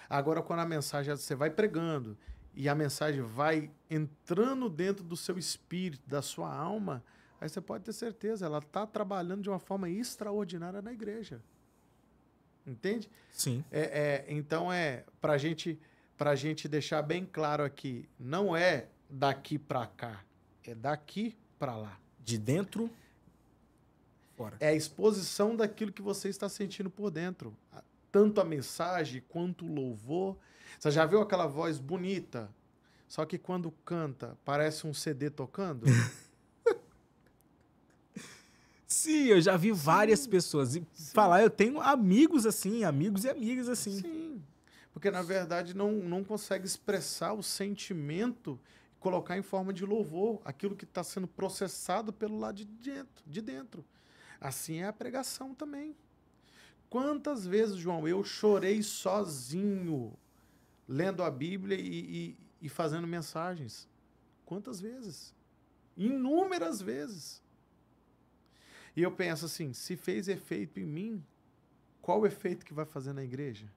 Agora, quando a mensagem, você vai pregando e a mensagem vai entrando dentro do seu espírito, da sua alma, aí você pode ter certeza, ela está trabalhando de uma forma extraordinária na igreja. Entende? Sim. Então, para a gente deixar bem claro aqui, não é daqui para cá, é daqui para lá. De dentro, fora. É a exposição daquilo que você está sentindo por dentro. Tanto a mensagem quanto o louvor. Você já viu aquela voz bonita, só que quando canta, parece um CD tocando? Sim, eu já vi várias pessoas falar, eu tenho amigos assim, amigos e amigas assim. Sim, porque na verdade não consegue expressar o sentimento, colocar em forma de louvor aquilo que está sendo processado pelo lado de dentro. Assim é a pregação também. Quantas vezes, João, eu chorei sozinho, lendo a Bíblia e fazendo mensagens? Quantas vezes? Inúmeras vezes. E eu penso assim, se fez efeito em mim, qual o efeito que vai fazer na igreja?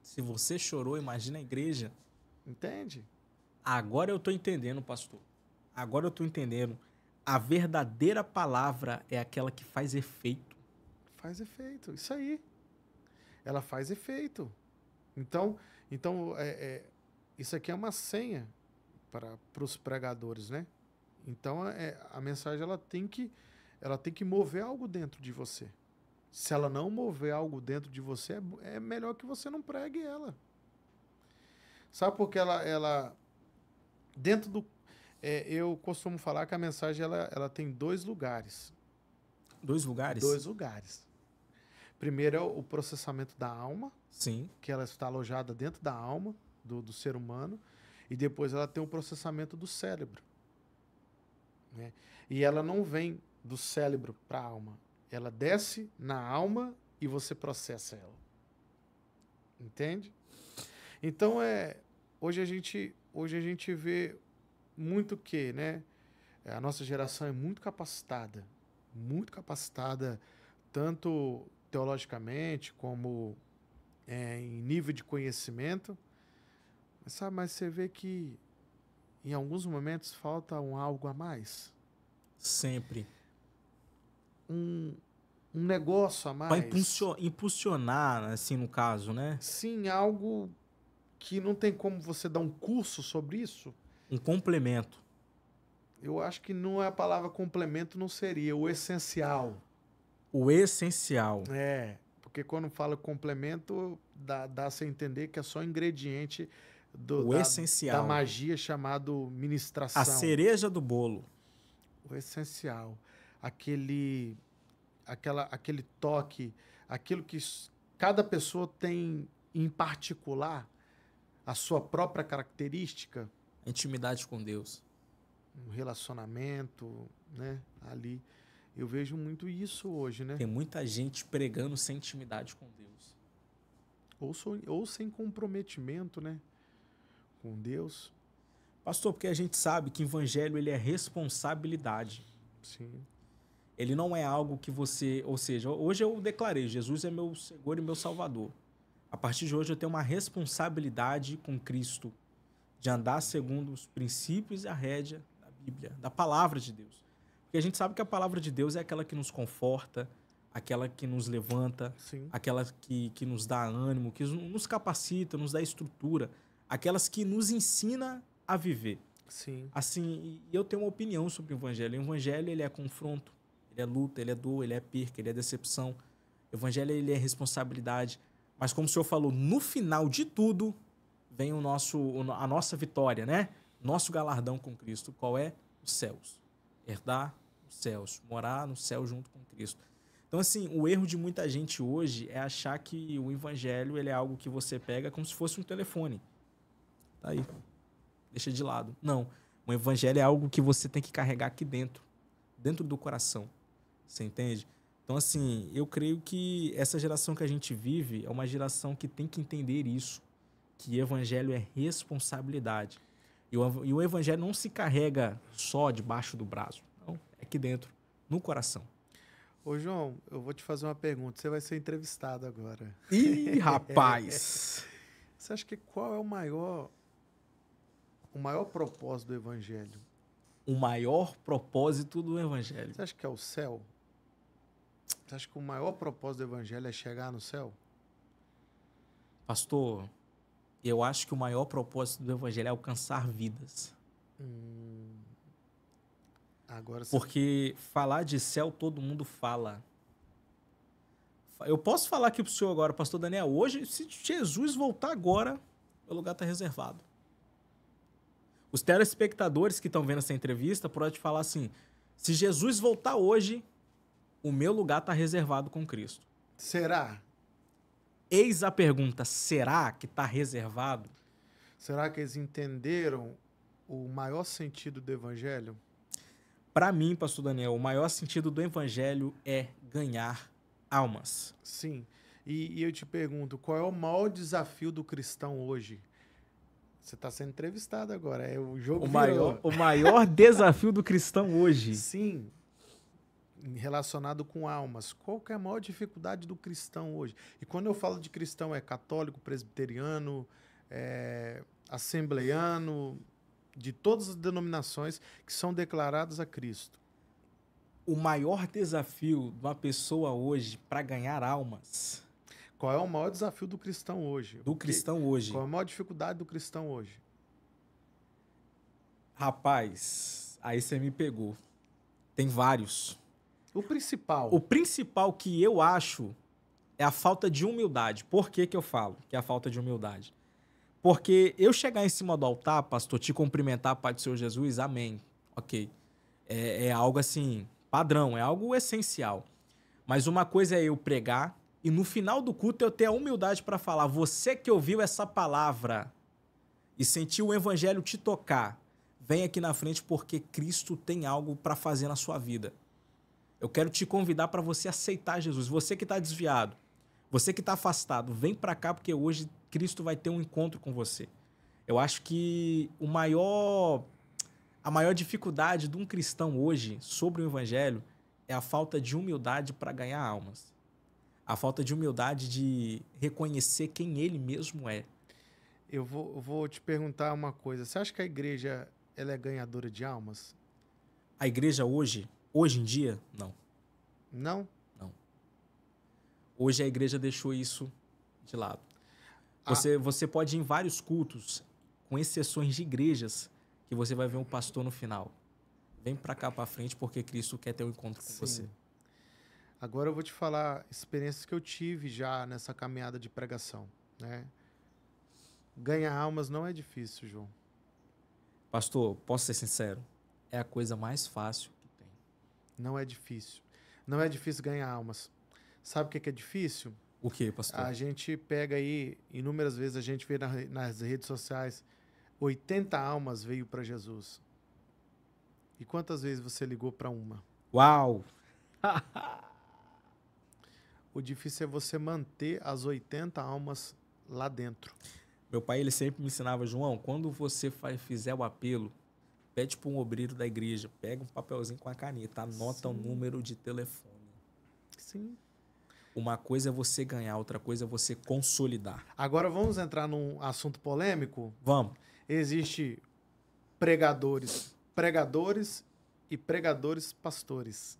Se você chorou, imagina a igreja. Entende? Agora eu estou entendendo, pastor. Agora eu estou entendendo. A verdadeira palavra é aquela que faz efeito. Faz efeito, isso aí. Ela faz efeito. Então isso aqui é uma senha para os pregadores, né? Então a mensagem ela tem que mover algo dentro de você. Se ela não mover algo dentro de você, é melhor que você não pregue ela. Sabe por que ela dentro do... eu costumo falar que a mensagem ela tem 2 lugares. 2 lugares? 2 lugares. Primeiro é o processamento da alma. Sim. Que ela está alojada dentro da alma do ser humano. E depois ela tem o processamento do cérebro. Né? E ela não vem do cérebro para a alma. Ela desce na alma e você processa ela. Entende? Então, hoje a gente vê muito que, né? A nossa geração é muito capacitada, tanto teologicamente como em nível de conhecimento. Mas você vê que em alguns momentos falta algo a mais. Sempre. Um negócio a mais. Para impulsionar, assim, no caso, né? Sim, algo que não tem como você dar um curso sobre isso. Um complemento. Eu acho que não é a palavra complemento, não seria o essencial. O essencial. Porque quando fala complemento, dá-se a entender que é só ingrediente essencial. Da magia chamado ministração. A cereja do bolo. O essencial. Aquele toque, aquilo que cada pessoa tem em particular, a sua própria característica. Intimidade com Deus. Um relacionamento, né? Ali. Eu vejo muito isso hoje, né? Tem muita gente pregando sem intimidade com Deus. Ou sem comprometimento, né? Com Deus. Pastor, porque a gente sabe que o evangelho ele é responsabilidade. Sim. Ele não é algo que você... Ou seja, hoje eu declarei, Jesus é meu Senhor e meu Salvador. A partir de hoje eu tenho uma responsabilidade com Cristo de andar segundo os princípios e a rédea da Bíblia, da palavra de Deus. Porque a gente sabe que a palavra de Deus é aquela que nos conforta, aquela que nos levanta, Sim. aquela que nos dá ânimo, que nos capacita, nos dá estrutura, aquelas que nos ensina a viver. Sim. Assim, eu tenho uma opinião sobre o evangelho. O evangelho ele é confronto, ele é luta, ele é dor, ele é perca, ele é decepção. O evangelho ele é responsabilidade. Mas como o senhor falou, no final de tudo vem a nossa vitória, né? Nosso galardão com Cristo. Qual é? Os céus. Herdar os céus. Morar no céu junto com Cristo. Então, assim, o erro de muita gente hoje é achar que o evangelho ele é algo que você pega como se fosse um telefone. Tá aí. Deixa de lado. Não. O evangelho é algo que você tem que carregar aqui dentro. Dentro do coração. Você entende? Então, assim, eu creio que essa geração que a gente vive é uma geração que tem que entender isso. Que evangelho é responsabilidade. E o evangelho não se carrega só debaixo do braço. Não, é aqui dentro, no coração. Ô, João, eu vou te fazer uma pergunta. Você vai ser entrevistado agora. Ih, rapaz! Você acha que qual é o maior propósito do evangelho? O maior propósito do evangelho. Você acha que é o céu? Você acha que o maior propósito do evangelho é chegar no céu? Pastor, eu acho que o maior propósito do evangelho é alcançar vidas. Agora sim. Porque falar de céu todo mundo fala. Eu posso falar aqui pro senhor agora, pastor Daniel, hoje, se Jesus voltar agora, meu lugar está reservado. Os telespectadores que estão vendo essa entrevista podem te falar assim, se Jesus voltar hoje, o meu lugar está reservado com Cristo. Será? Eis a pergunta, será que está reservado? Será que eles entenderam o maior sentido do evangelho? Para mim, pastor Daniel, o maior sentido do evangelho é ganhar almas. Sim. E eu te pergunto, qual é o maior desafio do cristão hoje? Você está sendo entrevistado agora, é o jogo o maior desafio do cristão hoje. Sim, relacionado com almas. Qual que é a maior dificuldade do cristão hoje? E quando eu falo de cristão, é católico, presbiteriano, assembleiano, de todas as denominações que são declaradas a Cristo. O maior desafio de uma pessoa hoje para ganhar almas... Qual é o maior desafio do cristão hoje? Cristão hoje. Qual é a maior dificuldade do cristão hoje? Rapaz, aí você me pegou. Tem vários. O principal. O principal que eu acho é a falta de humildade. Por que que eu falo que é a falta de humildade? Porque eu chegar em cima do altar, pastor, te cumprimentar, Pai do Senhor Jesus, amém. Ok. É algo assim, padrão, é algo essencial. Mas uma coisa é eu pregar e no final do culto eu ter a humildade para falar, você que ouviu essa palavra e sentiu o evangelho te tocar, vem aqui na frente porque Cristo tem algo para fazer na sua vida. Eu quero te convidar para você aceitar Jesus. Você que está desviado, você que está afastado, vem para cá porque hoje Cristo vai ter um encontro com você. Eu acho que a maior dificuldade de um cristão hoje sobre o evangelho é a falta de humildade para ganhar almas. A falta de humildade de reconhecer quem ele mesmo é. Eu vou te perguntar uma coisa. Você acha que a igreja ela é ganhadora de almas? A igreja hoje em dia, não. Não? Não. Hoje a igreja deixou isso de lado. Você pode ir em vários cultos, com exceções de igrejas, que você vai ver um pastor no final. Vem para cá para frente porque Cristo quer ter um encontro com você. Agora eu vou te falar experiências que eu tive já nessa caminhada de pregação, né? Ganhar almas não é difícil, João. Pastor, posso ser sincero? É a coisa mais fácil que tem. Não é difícil. Não é difícil ganhar almas. Sabe o que é difícil? O que, pastor? A gente pega aí, inúmeras vezes a gente vê nas redes sociais, 80 almas veio para Jesus. E quantas vezes você ligou para uma? Uau! O difícil é você manter as 80 almas lá dentro. Meu pai, ele sempre me ensinava, João, quando você fizer o apelo, pede para um obreiro da igreja, pega um papelzinho com a caneta, anota o número de telefone. Sim. Uma coisa é você ganhar, outra coisa é você consolidar. Agora vamos entrar num assunto polêmico? Vamos. Existe pregadores e pregadores pastores.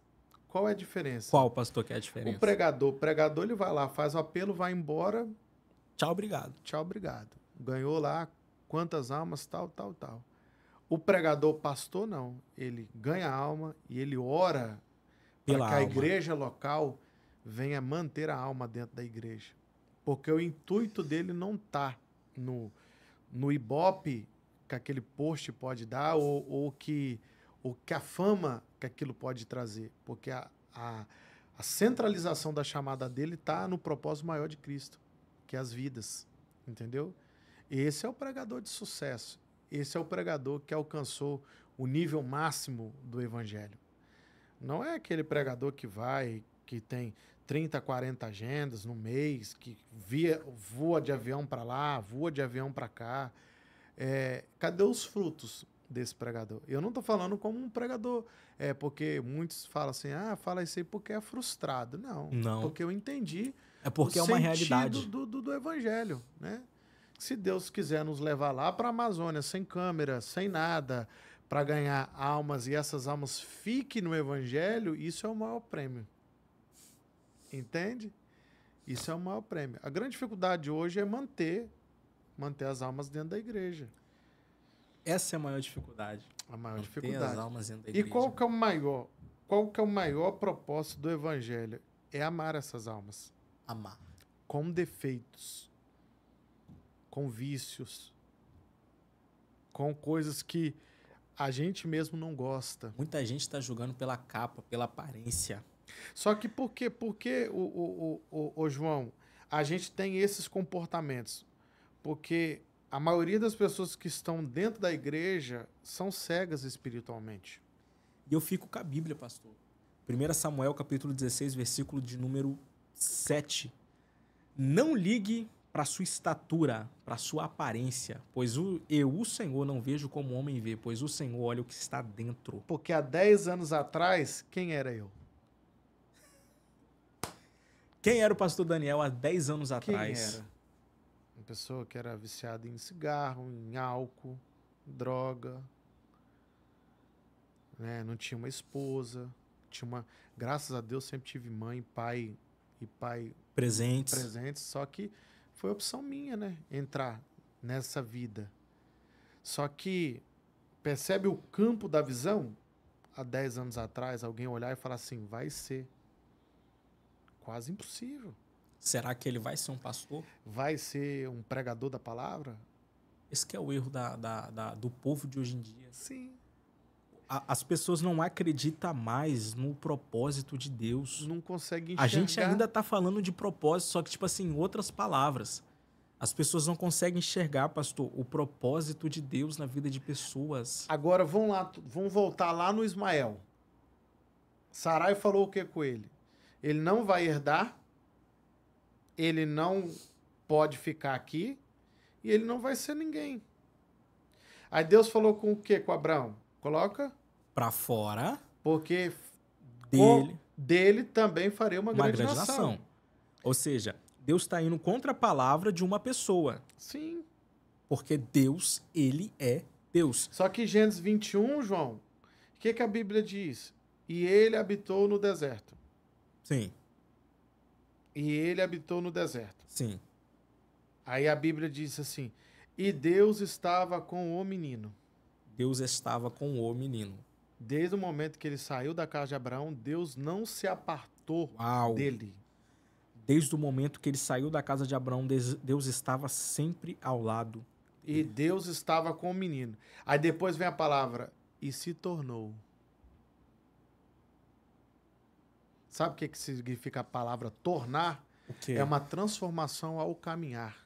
Qual é a diferença? Qual, pastor, que é a diferença? O pregador ele vai lá, faz o apelo, vai embora. Tchau, obrigado. Tchau, obrigado. Ganhou lá quantas almas, tal. O pregador pastor, não. Ele ganha alma e ele ora para que a igreja local venha manter a alma dentro da igreja. Porque o intuito dele não está no ibope que aquele post pode dar ou que a fama que aquilo pode trazer. Porque a centralização da chamada dele está no propósito maior de Cristo, que é as vidas. Entendeu? Esse é o pregador de sucesso. Esse é o pregador que alcançou o nível máximo do evangelho. Não é aquele pregador que tem 30, 40 agendas no mês, que voa de avião para lá, voa de avião para cá. Cadê os frutos desse pregador? Eu não estou falando como um pregador, porque muitos falam assim, fala isso aí porque é frustrado. Não. Porque eu entendi. É porque é uma realidade do evangelho, né? Se Deus quiser nos levar lá para a Amazônia, sem câmera, sem nada, para ganhar almas e essas almas fiquem no evangelho, isso é o maior prêmio. Entende? Isso é o maior prêmio. A grande dificuldade hoje é manter as almas dentro da igreja. Essa é a maior dificuldade. A maior dificuldade. As almas dentro da igreja. E qual que é o maior propósito do evangelho? É amar essas almas. Amar. Com defeitos. com vícios, com coisas que a gente mesmo não gosta. Muita gente está julgando pela capa, pela aparência. Só que por que João, a gente tem esses comportamentos? Porque a maioria das pessoas que estão dentro da igreja são cegas espiritualmente. E eu fico com a Bíblia, pastor. 1 Samuel, capítulo 16, versículo de número 7. Não ligue para sua estatura, para sua aparência, pois eu, o Senhor, não vejo como o homem vê, pois o Senhor olha o que está dentro. Porque há 10 anos atrás, quem era eu? Quem era o pastor Daniel há 10 anos atrás? Quem era? Uma pessoa que era viciada em cigarro, em álcool, droga, né? Não tinha uma esposa, graças a Deus sempre tive mãe, pai presentes, só que foi opção minha, né? Entrar nessa vida. Só que percebe o campo da visão? Há 10 anos atrás, alguém olhar e falar assim, vai ser quase impossível. Será que ele vai ser um pastor? Vai ser um pregador da palavra? Esse que é o erro do povo de hoje em dia. Sim. As pessoas não acreditam mais no propósito de Deus. Não conseguem enxergar. A gente ainda está falando de propósito, só que, tipo assim, em outras palavras. As pessoas não conseguem enxergar, pastor, o propósito de Deus na vida de pessoas. Agora, vamos voltar lá no Ismael. Sarai falou o que com ele? Ele não vai herdar, ele não pode ficar aqui e ele não vai ser ninguém. Aí Deus falou com o que com Abraão? Coloca para fora, porque dele também farei uma grande nação. Ou seja, Deus está indo contra a palavra de uma pessoa. Sim. Porque Deus, ele é Deus. Só que Gênesis 21, João, o que a Bíblia diz? E ele habitou no deserto. Sim. E ele habitou no deserto. Sim. Aí a Bíblia diz assim, e Deus estava com o menino. Deus estava com o menino. Desde o momento que ele saiu da casa de Abraão, Deus não se apartou dele. Desde o momento que ele saiu da casa de Abraão, Deus estava sempre ao lado dele. E Deus estava com o menino. Aí depois vem a palavra, e se tornou. Sabe o que significa a palavra tornar? O quê? É uma transformação ao caminhar.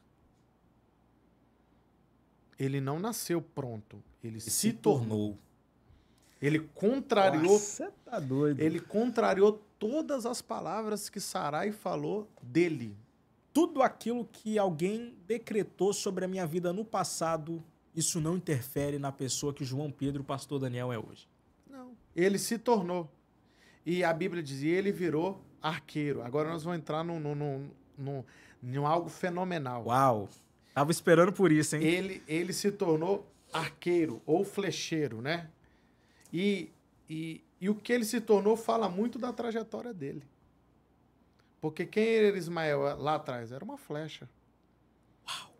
Ele não nasceu pronto, ele se tornou. Ele contrariou. Você tá doido. Ele contrariou todas as palavras que Sarai falou dele. Tudo aquilo que alguém decretou sobre a minha vida no passado, isso não interfere na pessoa que João Pedro, o pastor Daniel, é hoje. Não. Ele se tornou. E a Bíblia dizia, ele virou arqueiro. Agora nós vamos entrar num algo fenomenal. Uau! Tava esperando por isso, hein? Ele se tornou arqueiro ou flecheiro, né? E o que ele se tornou fala muito da trajetória dele. Porque quem era Ismael lá atrás? Era uma flecha. Uau!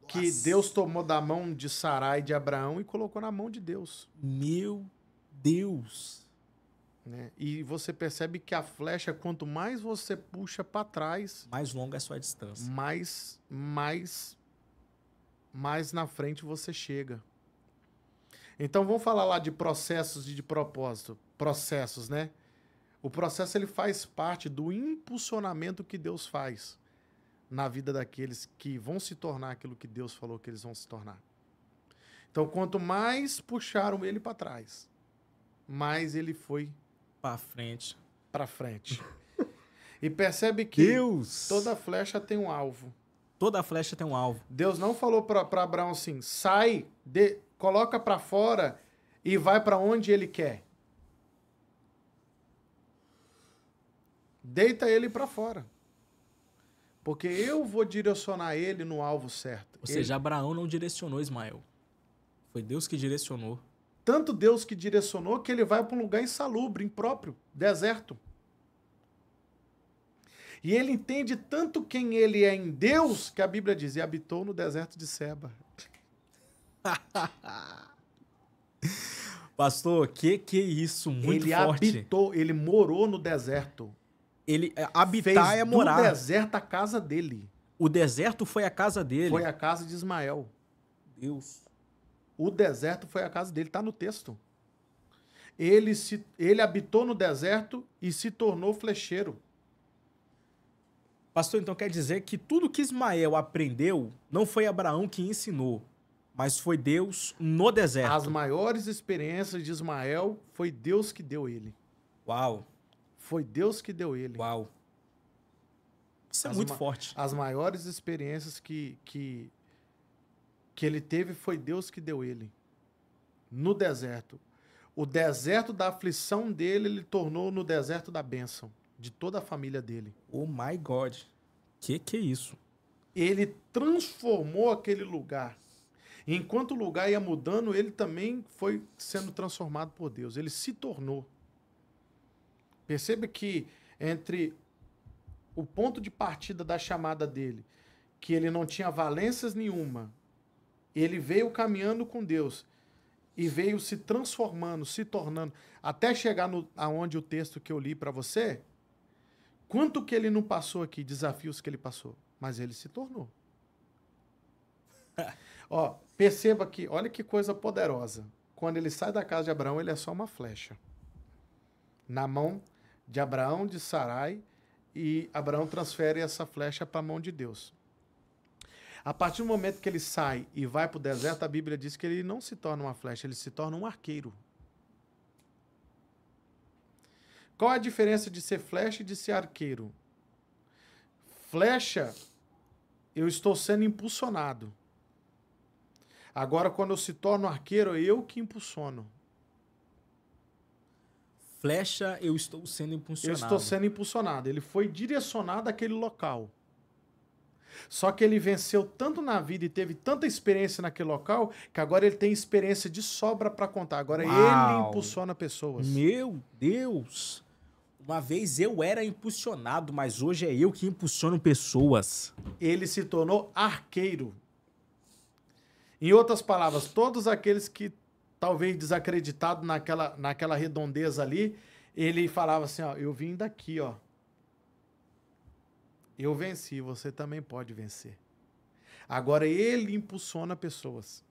Que Deus tomou da mão de Sarai e de Abraão e colocou na mão de Deus. Meu Deus! Né? E você percebe que a flecha, quanto mais você puxa para trás, mais longa é a sua distância. Mais na frente você chega. Então vamos falar lá de processos e de propósito. Processos, né? O processo ele faz parte do impulsionamento que Deus faz na vida daqueles que vão se tornar aquilo que Deus falou que eles vão se tornar. Então quanto mais puxaram ele para trás, mais ele foi para frente. Para frente. E percebe que Deus, toda flecha tem um alvo. Toda flecha tem um alvo. Deus não falou para Abraão assim, sai, coloca para fora e vai para onde ele quer. Deita ele para fora. Porque eu vou direcionar ele no alvo certo. Ou seja, Abraão não direcionou Ismael. Foi Deus que direcionou. Tanto Deus que direcionou que ele vai para um lugar insalubre, impróprio, deserto. E ele entende tanto quem ele é em Deus, que a Bíblia diz, e habitou no deserto de Seba. Pastor, que isso, muito ele forte. Ele habitou, ele morou no deserto. Habitar é morar. Do deserto a casa dele. O deserto foi a casa dele. Foi a casa de Ismael. Deus. O deserto foi a casa dele, está no texto. Ele habitou no deserto e se tornou flecheiro. Pastor, então quer dizer que tudo que Ismael aprendeu não foi Abraão que ensinou, mas foi Deus no deserto. As maiores experiências de Ismael foi Deus que deu ele. Uau. Foi Deus que deu ele. Uau. Isso é muito forte. As maiores experiências que ele teve foi Deus que deu ele. No deserto. O deserto da aflição dele, ele tornou no deserto da bênção. De toda a família dele. Oh my God. Que é isso? Ele transformou aquele lugar. Enquanto o lugar ia mudando, ele também foi sendo transformado por Deus. Ele se tornou. Perceba que entre o ponto de partida da chamada dele, que ele não tinha valências nenhuma, ele veio caminhando com Deus e veio se transformando, se tornando, até chegar aonde o texto que eu li para você, quanto que ele não passou aqui, desafios que ele passou, mas ele se tornou. Ó, perceba que, olha que coisa poderosa. Quando ele sai da casa de Abraão, ele é só uma flecha. Na mão de Abraão, de Sarai, e Abraão transfere essa flecha para a mão de Deus. A partir do momento que ele sai e vai para o deserto, a Bíblia diz que ele não se torna uma flecha, ele se torna um arqueiro. Qual a diferença de ser flecha e de ser arqueiro? Flecha, eu estou sendo impulsionado. Agora, quando eu se torno arqueiro, eu que impulsiono. Flecha, eu estou sendo impulsionado. Eu estou sendo impulsionado. Ele foi direcionado àquele local. Só que ele venceu tanto na vida e teve tanta experiência naquele local, que agora ele tem experiência de sobra para contar. Agora ele impulsiona pessoas. Meu Deus! Uma vez eu era impulsionado, mas hoje é eu que impulsiono pessoas. Ele se tornou arqueiro. Em outras palavras, todos aqueles que talvez desacreditados naquela redondeza ali, ele falava assim, ó, eu vim daqui, ó. Eu venci, você também pode vencer. Agora ele impulsiona pessoas.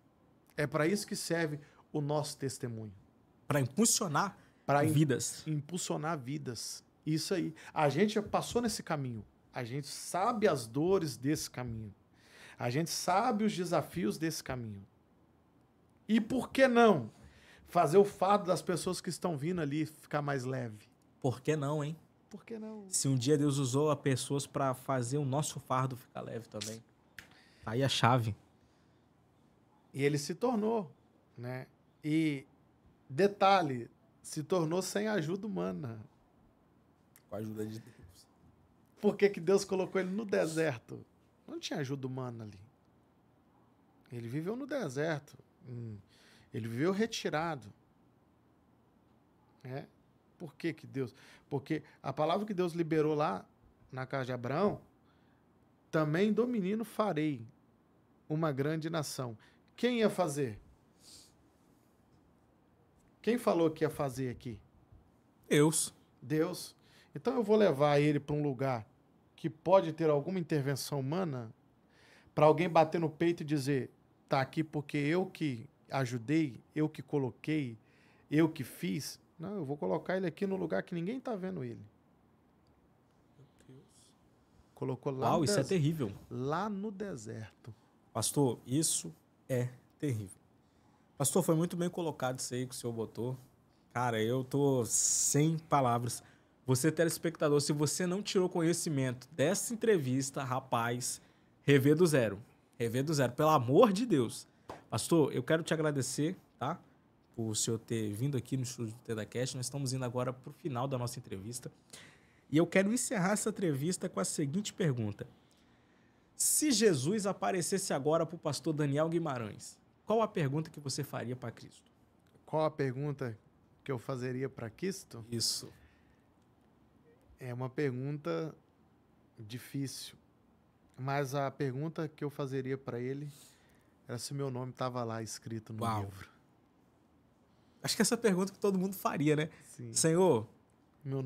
É para isso que serve o nosso testemunho. Para impulsionar vidas. Impulsionar vidas. Isso aí. A gente já passou nesse caminho. A gente sabe as dores desse caminho. A gente sabe os desafios desse caminho. E por que não fazer o fardo das pessoas que estão vindo ali ficar mais leve? Por que não, hein? Por que não? Se um dia Deus usou as pessoas para fazer o nosso fardo ficar leve também. Tá aí a chave. E ele se tornou, né? E detalhe, se tornou sem ajuda humana. Com a ajuda de Deus. Por que Deus colocou ele no deserto? Não tinha ajuda humana ali. Ele viveu no deserto. Ele viveu retirado. É. Por que Deus? Porque a palavra que Deus liberou lá na casa de Abraão, também do menino farei uma grande nação. Quem ia fazer? Quem falou que ia fazer aqui? Deus. Deus. Então eu vou levar ele para um lugar que pode ter alguma intervenção humana, para alguém bater no peito e dizer, tá aqui porque eu que ajudei, eu que coloquei, eu que fiz. Não, eu vou colocar ele aqui no lugar que ninguém tá vendo ele. Meu Deus. Colocou lá no deserto. Isso é terrível. Lá no deserto. Pastor, isso é terrível. Pastor, foi muito bem colocado isso aí que o senhor botou. Cara, eu tô sem palavras. Você, telespectador, se você não tirou conhecimento dessa entrevista, rapaz, rever do zero. Rever do zero, pelo amor de Deus. Pastor, eu quero te agradecer, tá? Por o senhor ter vindo aqui no estúdio do TEDAcast. Nós estamos indo agora para o final da nossa entrevista. E eu quero encerrar essa entrevista com a seguinte pergunta. Se Jesus aparecesse agora para o pastor Daniel Guimarães, qual a pergunta que você faria para Cristo? Qual a pergunta que eu fazeria para Cristo? Isso. É uma pergunta difícil. Mas a pergunta que eu fazeria para ele era se meu nome estava lá escrito no livro. Acho que essa pergunta que todo mundo faria, né? Sim. Senhor,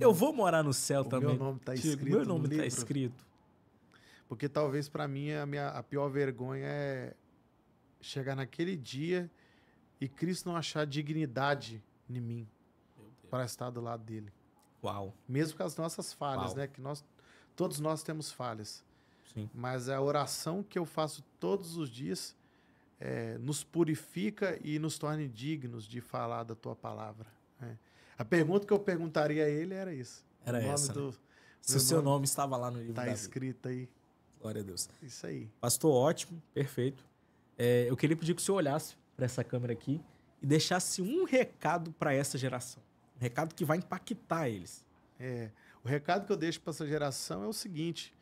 eu vou morar no céu também. Meu nome está escrito. Meu nome está escrito. Porque talvez para mim a pior vergonha é chegar naquele dia e Cristo não achar dignidade em mim para estar do lado dele. Uau. Mesmo com as nossas falhas, né? Que todos nós temos falhas. Sim. Mas a oração que eu faço todos os dias nos purifica e nos torna dignos de falar da tua palavra. Né? A pergunta que eu perguntaria a ele era isso. Era essa, né? Se o seu nome estava lá no livro da vida. Está escrito aí. Glória a Deus. Isso aí. Pastor, ótimo, perfeito. Eu queria pedir que o senhor olhasse para essa câmera aqui e deixasse um recado para essa geração. Um recado que vai impactar eles. O recado que eu deixo para essa geração é o seguinte.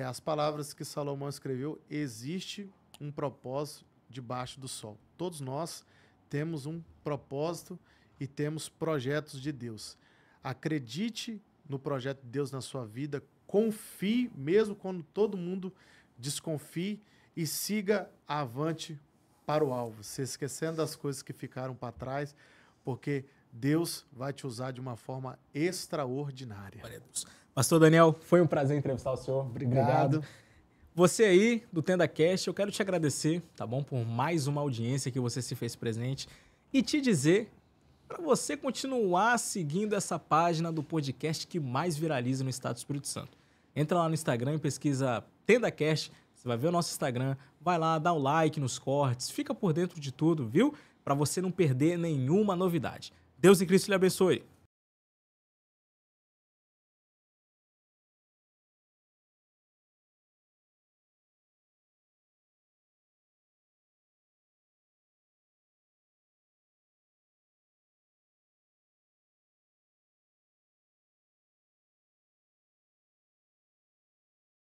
As palavras que Salomão escreveu, existe um propósito debaixo do sol. Todos nós temos um propósito e temos projetos de Deus. Acredite no projeto de Deus na sua vida, confie, mesmo quando todo mundo desconfie, e siga avante para o alvo, se esquecendo das coisas que ficaram para trás, porque Deus vai te usar de uma forma extraordinária. Pastor Daniel, foi um prazer entrevistar o senhor. Obrigado. Você aí do TendaCast, eu quero te agradecer, tá bom? Por mais uma audiência que você se fez presente e te dizer para você continuar seguindo essa página do podcast que mais viraliza no estado do Espírito Santo. Entra lá no Instagram e pesquisa TendaCast, você vai ver o nosso Instagram, vai lá, dá o like nos cortes, fica por dentro de tudo, viu? Para você não perder nenhuma novidade. Deus em Cristo lhe abençoe.